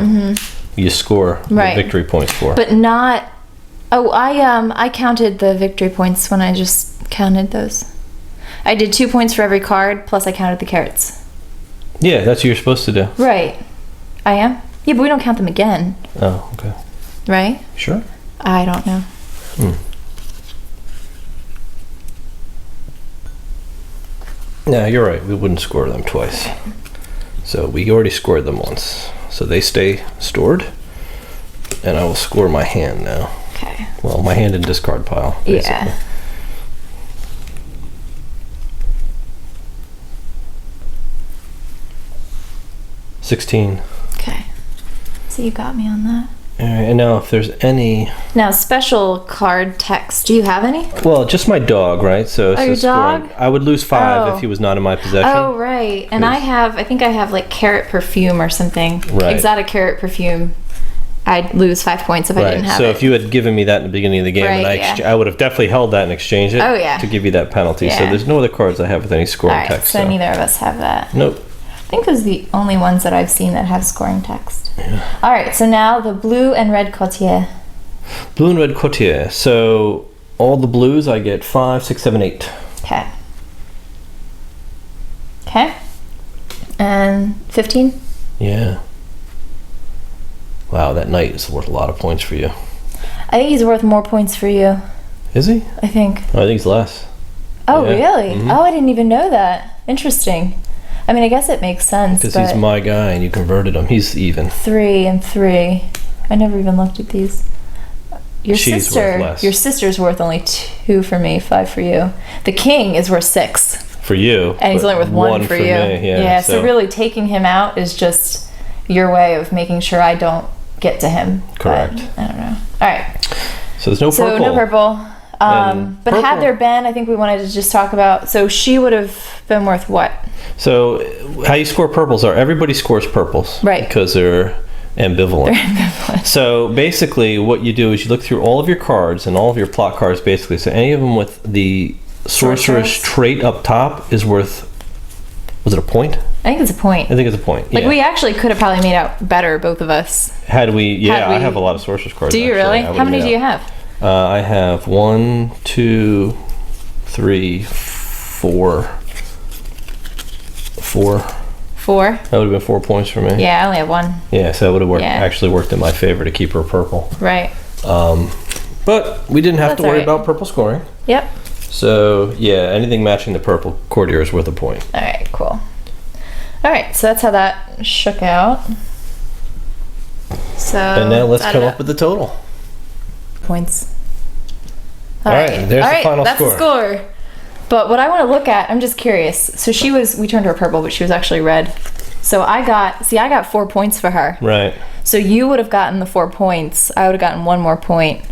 you score the Right. victory points for. But not. Oh, I counted the victory points when I just counted those. I did 2 points for every card, plus I counted the carrots. Yeah, that's what you're supposed to do. Right. I am? Yeah, but we don't count them again, Oh, okay. right? Sure. I don't know. Yeah, you're right. We wouldn't score them twice. So we already scored them once. So they stay stored. And I will score my hand now. Okay. Well, my hand and discard pile, basically. Yeah. $16. Okay. So you got me on that. All right, and now if there's any... Now, special card text. Do you have any? Well, just my dog, right? So your scoring. dog? I would lose 5 Oh. if he was not in my possession. Oh, right. And I think I have like carrot perfume or something. Right. Exotic carrot perfume. I'd lose 5 points if I didn't have so it. if you had given me that in the beginning of the game, Right, and yeah. I would have definitely held that and exchanged it Oh, yeah. to give you that penalty. So Yeah. there's no other cards I have with any All scoring right, text. so neither of us have that. Nope. I think those are the only ones that I've seen that have scoring text. All right, so now the blue and red courtier. Blue and red courtier. So all the blues I get 5, 6, 7, 8. Okay. Okay. And 15? Yeah. Wow, that knight is worth a lot of points for you. I think he's worth more points for you. Is he? I think. Oh, I think he's less. Oh, Yeah. really? Mhm. Oh, I didn't even know that. Interesting. I mean, I guess it makes sense. Because but he's my guy and you converted him. He's even. 3 and 3. I never even looked at these. She's worth less. Your sister's worth only 2 for me, 5 for you. The king is worth 6, For you. and he's but only worth 1 for you. me, yeah, so really taking him out is just your way of making sure I don't get to him. But Correct. I don't know. All right. So there's no So purple. no purple. And But purple- had there been, I think we wanted to just talk about. So she would have been worth what? So how you score purples are everybody scores purples. Right. Because they're ambivalent. So basically what you do is you look through all of your cards and all of your plot cards basically. So any of them with the sorceress Sorceress. trait up top is worth, was it a point? I think it's a point. I think it's a point. Like yeah. we actually could have probably made out better, both of us. Had we, yeah, had we- I have a lot of sorceress cards. Do you actually. really? I would've How many made do you out. have? I have 1, 2, 3, 4. 4. 4. That would have been 4 points for me. Yeah, I only have 1. Yeah, so that would have worked. Yeah. Actually worked in my favor to keep her purple. Right. But we didn't have That's to worry all right. about purple scoring. Yep. So yeah, anything matching the purple courtier is worth a point. All right. Cool. All right. So that's how that shook out. So. And now let's add come it up with the total. points. All right, there's the final that's score. the score. But what I want to look at, I'm just curious. So we turned her purple, but she was actually red. So I got 4 points for her. Right. So you would have gotten the 4 points. I would have gotten 1 more point.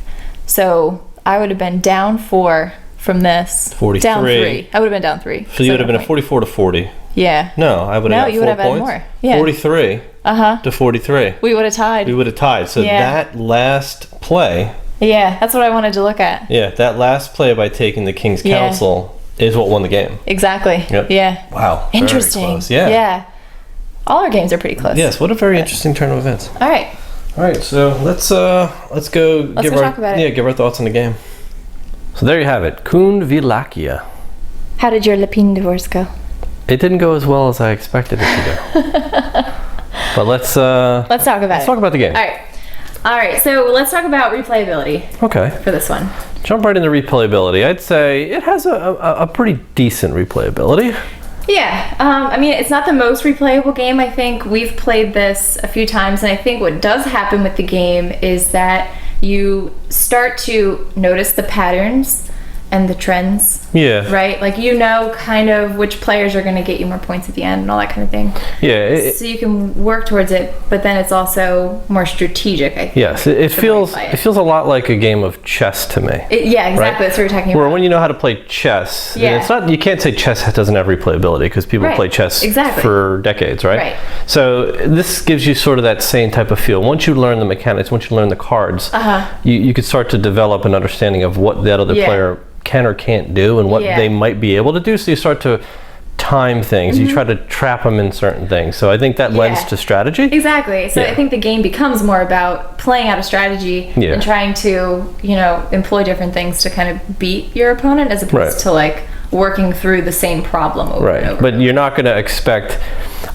So I would have been down 4 from this. 43. Down 3. I would have been down 3. So you would have been a point. 44 to 40. Yeah. No, I would have No, got you 4 would have had points. more. Yeah. 43 Uh-huh. to 43. We would have tied. We would have tied. So Yeah. that last play, Yeah, that's what I wanted to look at. yeah, that last play by taking the King's Yeah. Counsel is what won the game. Exactly. Yep. Yeah. Wow. Very Interesting. close. Yeah. Yeah. All our games are pretty close. Yes. What a very interesting turn of events. All right. All right. So let's go give our talk about it. give our thoughts on the game. So there you have it. Kune v Lakia. How did your Lapine divorce go? It didn't go as well as I expected it to go. But let's talk about it. Talk about the game. All right. So let's talk about replayability. Okay. For this one. Jump right into replayability. I'd say it has a pretty decent replayability. Yeah, I mean, it's not the most replayable game. I think we've played this a few times, and I think what does happen with the game is that you start to notice the patterns and the trends. Yeah. Right? Like, you know kind of which players are going to get you more points at the end and all that kind of thing. Yeah. So you can work towards it, but then it's also more strategic, I think. Yes, it feels a lot like a game of chess to me. Yeah, exactly. Right? That's what we're talking about. Where when you know how to play chess, yeah. It's not, you can't say chess doesn't have replayability because people play chess for decades, right? Right. So this gives you sort of that same type of feel. Once you learn the mechanics, once you learn the cards, you could start to develop an understanding of what that other player can or can't do and what they might be able to do. So you start to time things. You try to trap them in certain things. So I think that lends to strategy. Exactly. So I think the game becomes more about playing out a strategy and trying to, employ different things to kind of beat your opponent as opposed to like working through the same problem over and over. But you're not going to expect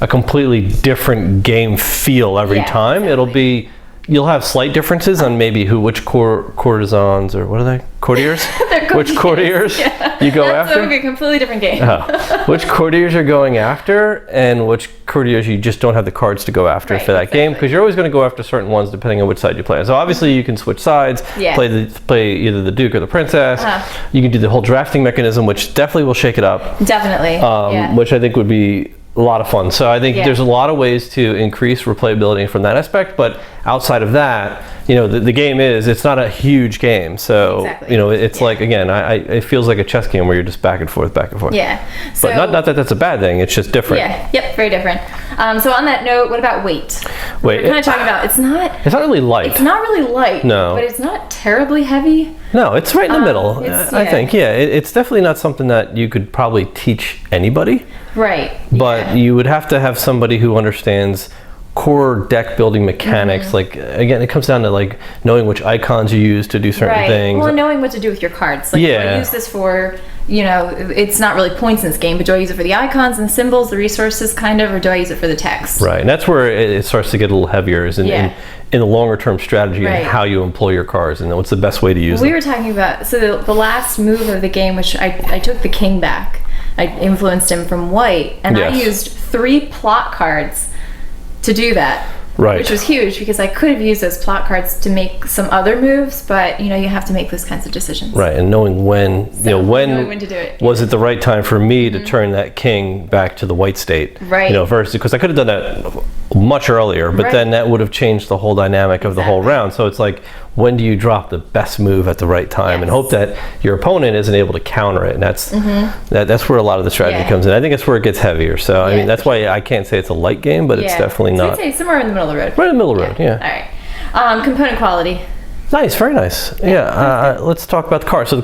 a completely different game feel every time. Exactly. It'll be, you'll have slight differences on maybe which courtesans or what are they? Courtiers? Which courtiers you go after? That would be a completely different game. Which courtiers you're going after and which courtiers you just don't have the cards to go after for that game, because you're always going to go after certain ones depending on which side you play. So obviously you can switch sides, play either the Duke or the Princess. You can do the whole drafting mechanism, which definitely will shake it up. Definitely. Which I think would be a lot of fun. So I think there's a lot of ways to increase replayability from that aspect, but outside of that, the game it's not a huge game. So, it's like, again, it feels like a chess game where you're just back and forth. Yeah. So, but not that that's a bad thing. It's just different. Yeah. Yep. Very different. So on that note, what about weight? Weight. We're kind of talking about, it's not really light. It's not really light. No. But it's not terribly heavy. No, it's right in the middle. I think. Yeah. It's definitely not something that you could probably teach anybody. Right. But you would have to have somebody who understands core deck building mechanics. Like, again, it comes down to like knowing which icons you use to do certain things. Well, knowing what to do with your cards. Like, do I use this for, it's not really points in this game, but do I use it for the icons and symbols, the resources kind of, or do I use it for the text? Right. And that's where it starts to get a little heavier is in the longer term strategy and how you employ your cards and what's the best way to use them. We were talking about, so the last move of the game, which I took the king back. I influenced him from white, and I used 3 plot cards to do that. Right. Which was huge because I could have used those plot cards to make some other moves, but you have to make those kinds of decisions. Right, and knowing when, when to do it. Was it the right time for me to turn that king back to the white state? Right. Versus, because I could have done that much earlier, but then that would have changed the whole dynamic of the whole round. So it's like, when do you drop the best move at the right time and hope that your opponent isn't able to counter it? And that's that's where a lot of the strategy comes in. I think it's where it gets heavier. So I mean, that's why I can't say it's a light game, but it's definitely not. I'd say somewhere in the middle of the road. Right in the middle of the road. Yeah. All right. Component quality. Nice, very nice. Let's talk about the card. So the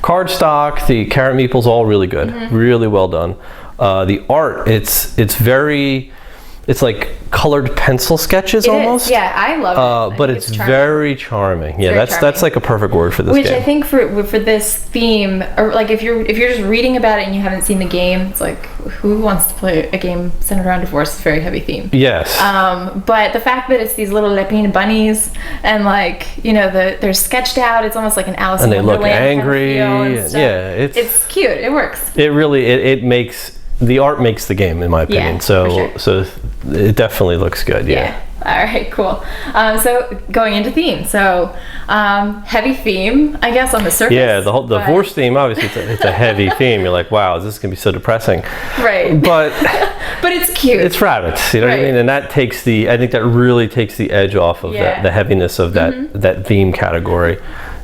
card stock, the carrot meeple's all really good, really well done. The art, it's very. It's like colored pencil sketches almost. Yeah, I love it. But it's very charming. Yeah, that's like a perfect word for this game. Which game. I think for this theme, or like if you're just reading about it and you haven't seen the game, it's like, who wants to play a game centered around divorce? It's a very heavy theme. Yes. But the fact that it's these little Lapine bunnies and like they're sketched out, it's almost like an Alice in Wonderland. And they look angry. Kind of feel and stuff. It's cute. It works. It really it makes. The art makes the game, in my opinion. So it definitely looks good. Yeah. All right, cool. So going into theme, heavy theme, I guess, on the surface. Yeah, the divorce theme, obviously, it's a heavy theme. You're like, wow, is this gonna be so depressing? Right. But but it's cute. It's rabbits, you know what I mean? And that I think that really takes the edge off of the heaviness of that theme category.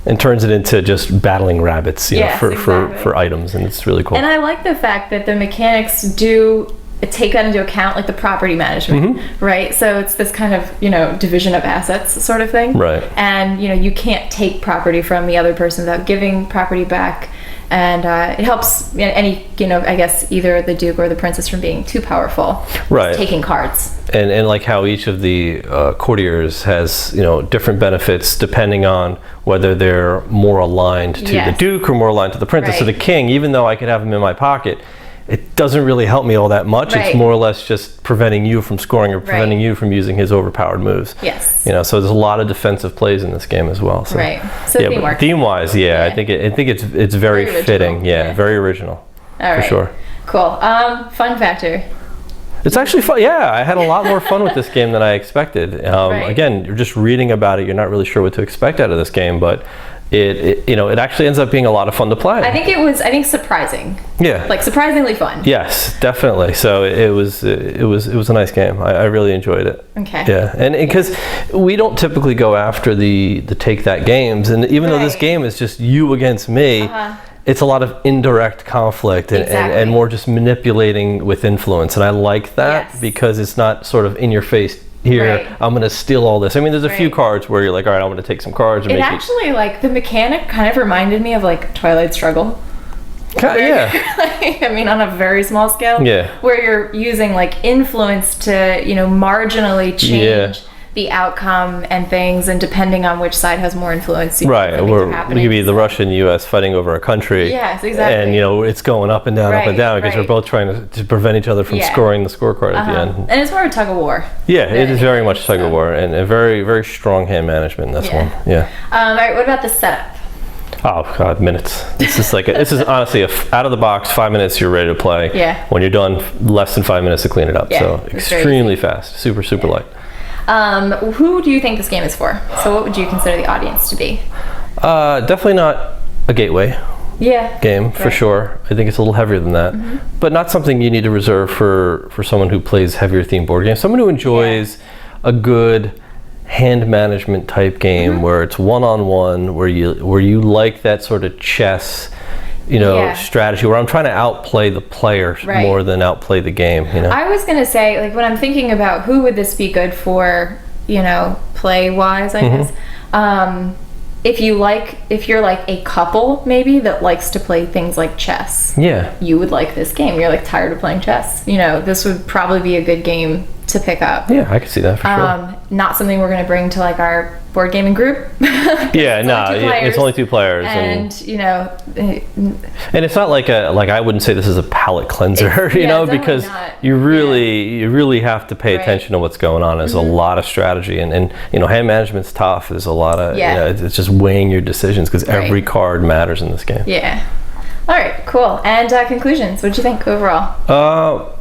And turns it into just battling rabbits, for items, and it's really cool. And I like the fact that the mechanics do take that into account, like the property management, right? So it's this kind of division of assets sort of thing, right? And you can't take property from the other person without giving property back. and it helps any, I guess either the Duke or the Princess from being too powerful. Right. Taking cards. And like how each of the courtiers has, different benefits depending on whether they're more aligned to the Duke or more aligned to the Princess. Right. So the King, even though I could have him in my pocket, it doesn't really help me all that much. Right. It's more or less just preventing you from scoring or preventing you from using his overpowered moves. Yes. So there's a lot of defensive plays in this game as well. So, right. So yeah, theme-wise, I think it's very fitting. Yeah, very original. All right. For sure. Cool. Fun factor. It's actually fun. Yeah, I had a lot more fun with this game than I expected. Again, you're just reading about it. You're not really sure what to expect out of this game, but it actually ends up being a lot of fun to play. I think surprising. Yeah. Like surprisingly fun. Yes, definitely. So it was a nice game. I really enjoyed it. Okay. Yeah, and because we don't typically go after the take that games, and even though this game is just you against me. It's a lot of indirect conflict and more just manipulating with influence. And I like that because it's not sort of in your face, here, I'm going to steal all this. I mean, there's a few cards where you're like, all right, I'm going to take some cards. And actually, like, the mechanic kind of reminded me of, like, Twilight Struggle. Yeah. I mean, on a very small scale. Yeah. Where you're using, like, influence to, marginally change the outcome and things, and depending on which side has more influence, right? Or it could be the Russia and U.S. fighting over a country. Yes, exactly. And it's going up and down, because we're both trying to prevent each other from scoring the scorecard at the end. And it's more a tug of war. Yeah, it is very much tug of war, and a very, very strong hand management in this one. Yeah. All right. What about the setup? Oh God, minutes. This is this is honestly out of the box, 5 minutes you're ready to play. Yeah. When you're done, less than 5 minutes to clean it up. Yeah, so extremely fast, super light. Who do you think this game is for? So what would you consider the audience to be? Definitely not a gateway game, for sure. I think it's a little heavier than that. But not something you need to reserve for someone who plays heavier themed board games. Someone who enjoys a good hand management type game where it's one-on-one, where you like that sort of chess strategy where I'm trying to outplay the player more than outplay the game. I was gonna say, like, when I'm thinking about who would this be good for, play wise, I guess. If you're like a couple maybe that likes to play things like chess, you would like this game. You're like tired of playing chess. This would probably be a good game to pick up. Yeah, I could see that for sure. Not something we're gonna bring to like our board gaming group. It's only 2 players, and and it's not like I wouldn't say this is a palate cleanser, because you really have to pay attention to what's going on. There's a lot of strategy, and hand management's tough. There's a lot of it's just weighing your decisions because every card matters in this game. Yeah. All right, cool. And conclusions. What did you think overall?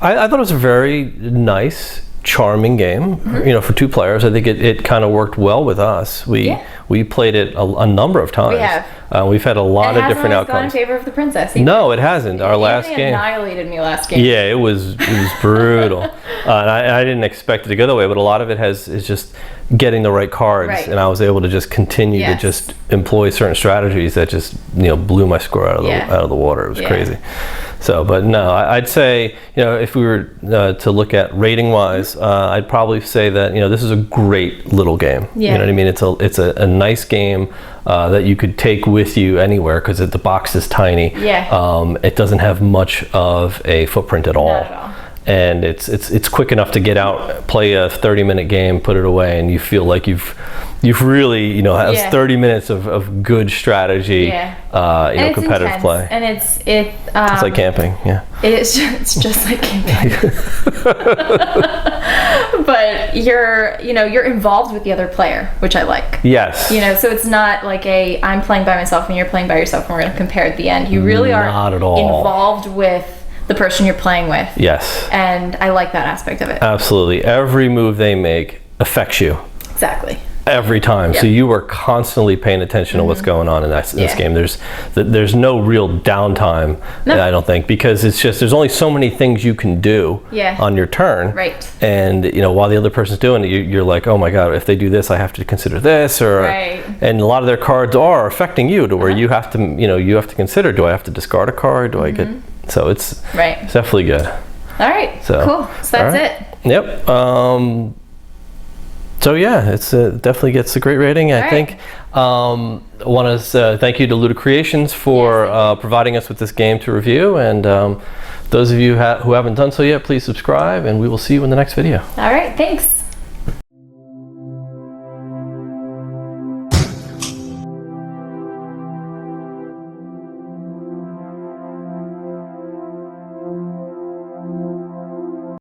I thought it was a very nice, charming game. For 2 players, I think it kind of worked well with us. We played it a number of times. We have. We've had a lot of different outcomes. Gone in favor of the Princess. Either. No, it hasn't. Our last game annihilated me last game. Yeah, it was brutal. And I didn't expect it to go that way, but a lot of it is just getting the right cards, and I was able to just continue to just employ certain strategies that just blew my score out of the water. It was crazy. So, but no, I'd say if we were to look at rating wise, I'd probably say that this is a great little game. You know what I mean? It's a nice game that you could take with you anywhere because the box is tiny. It doesn't have much of a footprint at all. Not at all. And it's quick enough to get out, play a 30-minute game, put it away, and you feel like you've really had 30 minutes of good strategy, competitive play. And it's like camping, It's just like camping. But you're involved with the other player, which I like. Yes. So it's not like I'm playing by myself and you're playing by yourself and we're going to compare at the end. You really are not at all involved with the person you're playing with. Yes. And I like that aspect of it. Absolutely. Every move they make affects you. Exactly. Every time. So you are constantly paying attention to what's going on in this game. There's no real downtime, I don't think, because it's just there's only so many things you can do on your turn. Right. And while the other person's doing it, you're like, oh my God, if they do this, I have to consider this, and a lot of their cards are affecting you to where you have to you have to consider, do I have to discard a card? Do I get so it's definitely good. All right. So cool. So that's it. Yep. So yeah, it's definitely gets a great rating. I think I want to thank you to Luda Creations for providing us with this game to review, and those of you who haven't done so yet, please subscribe, and we will see you in the next video. All right, thanks.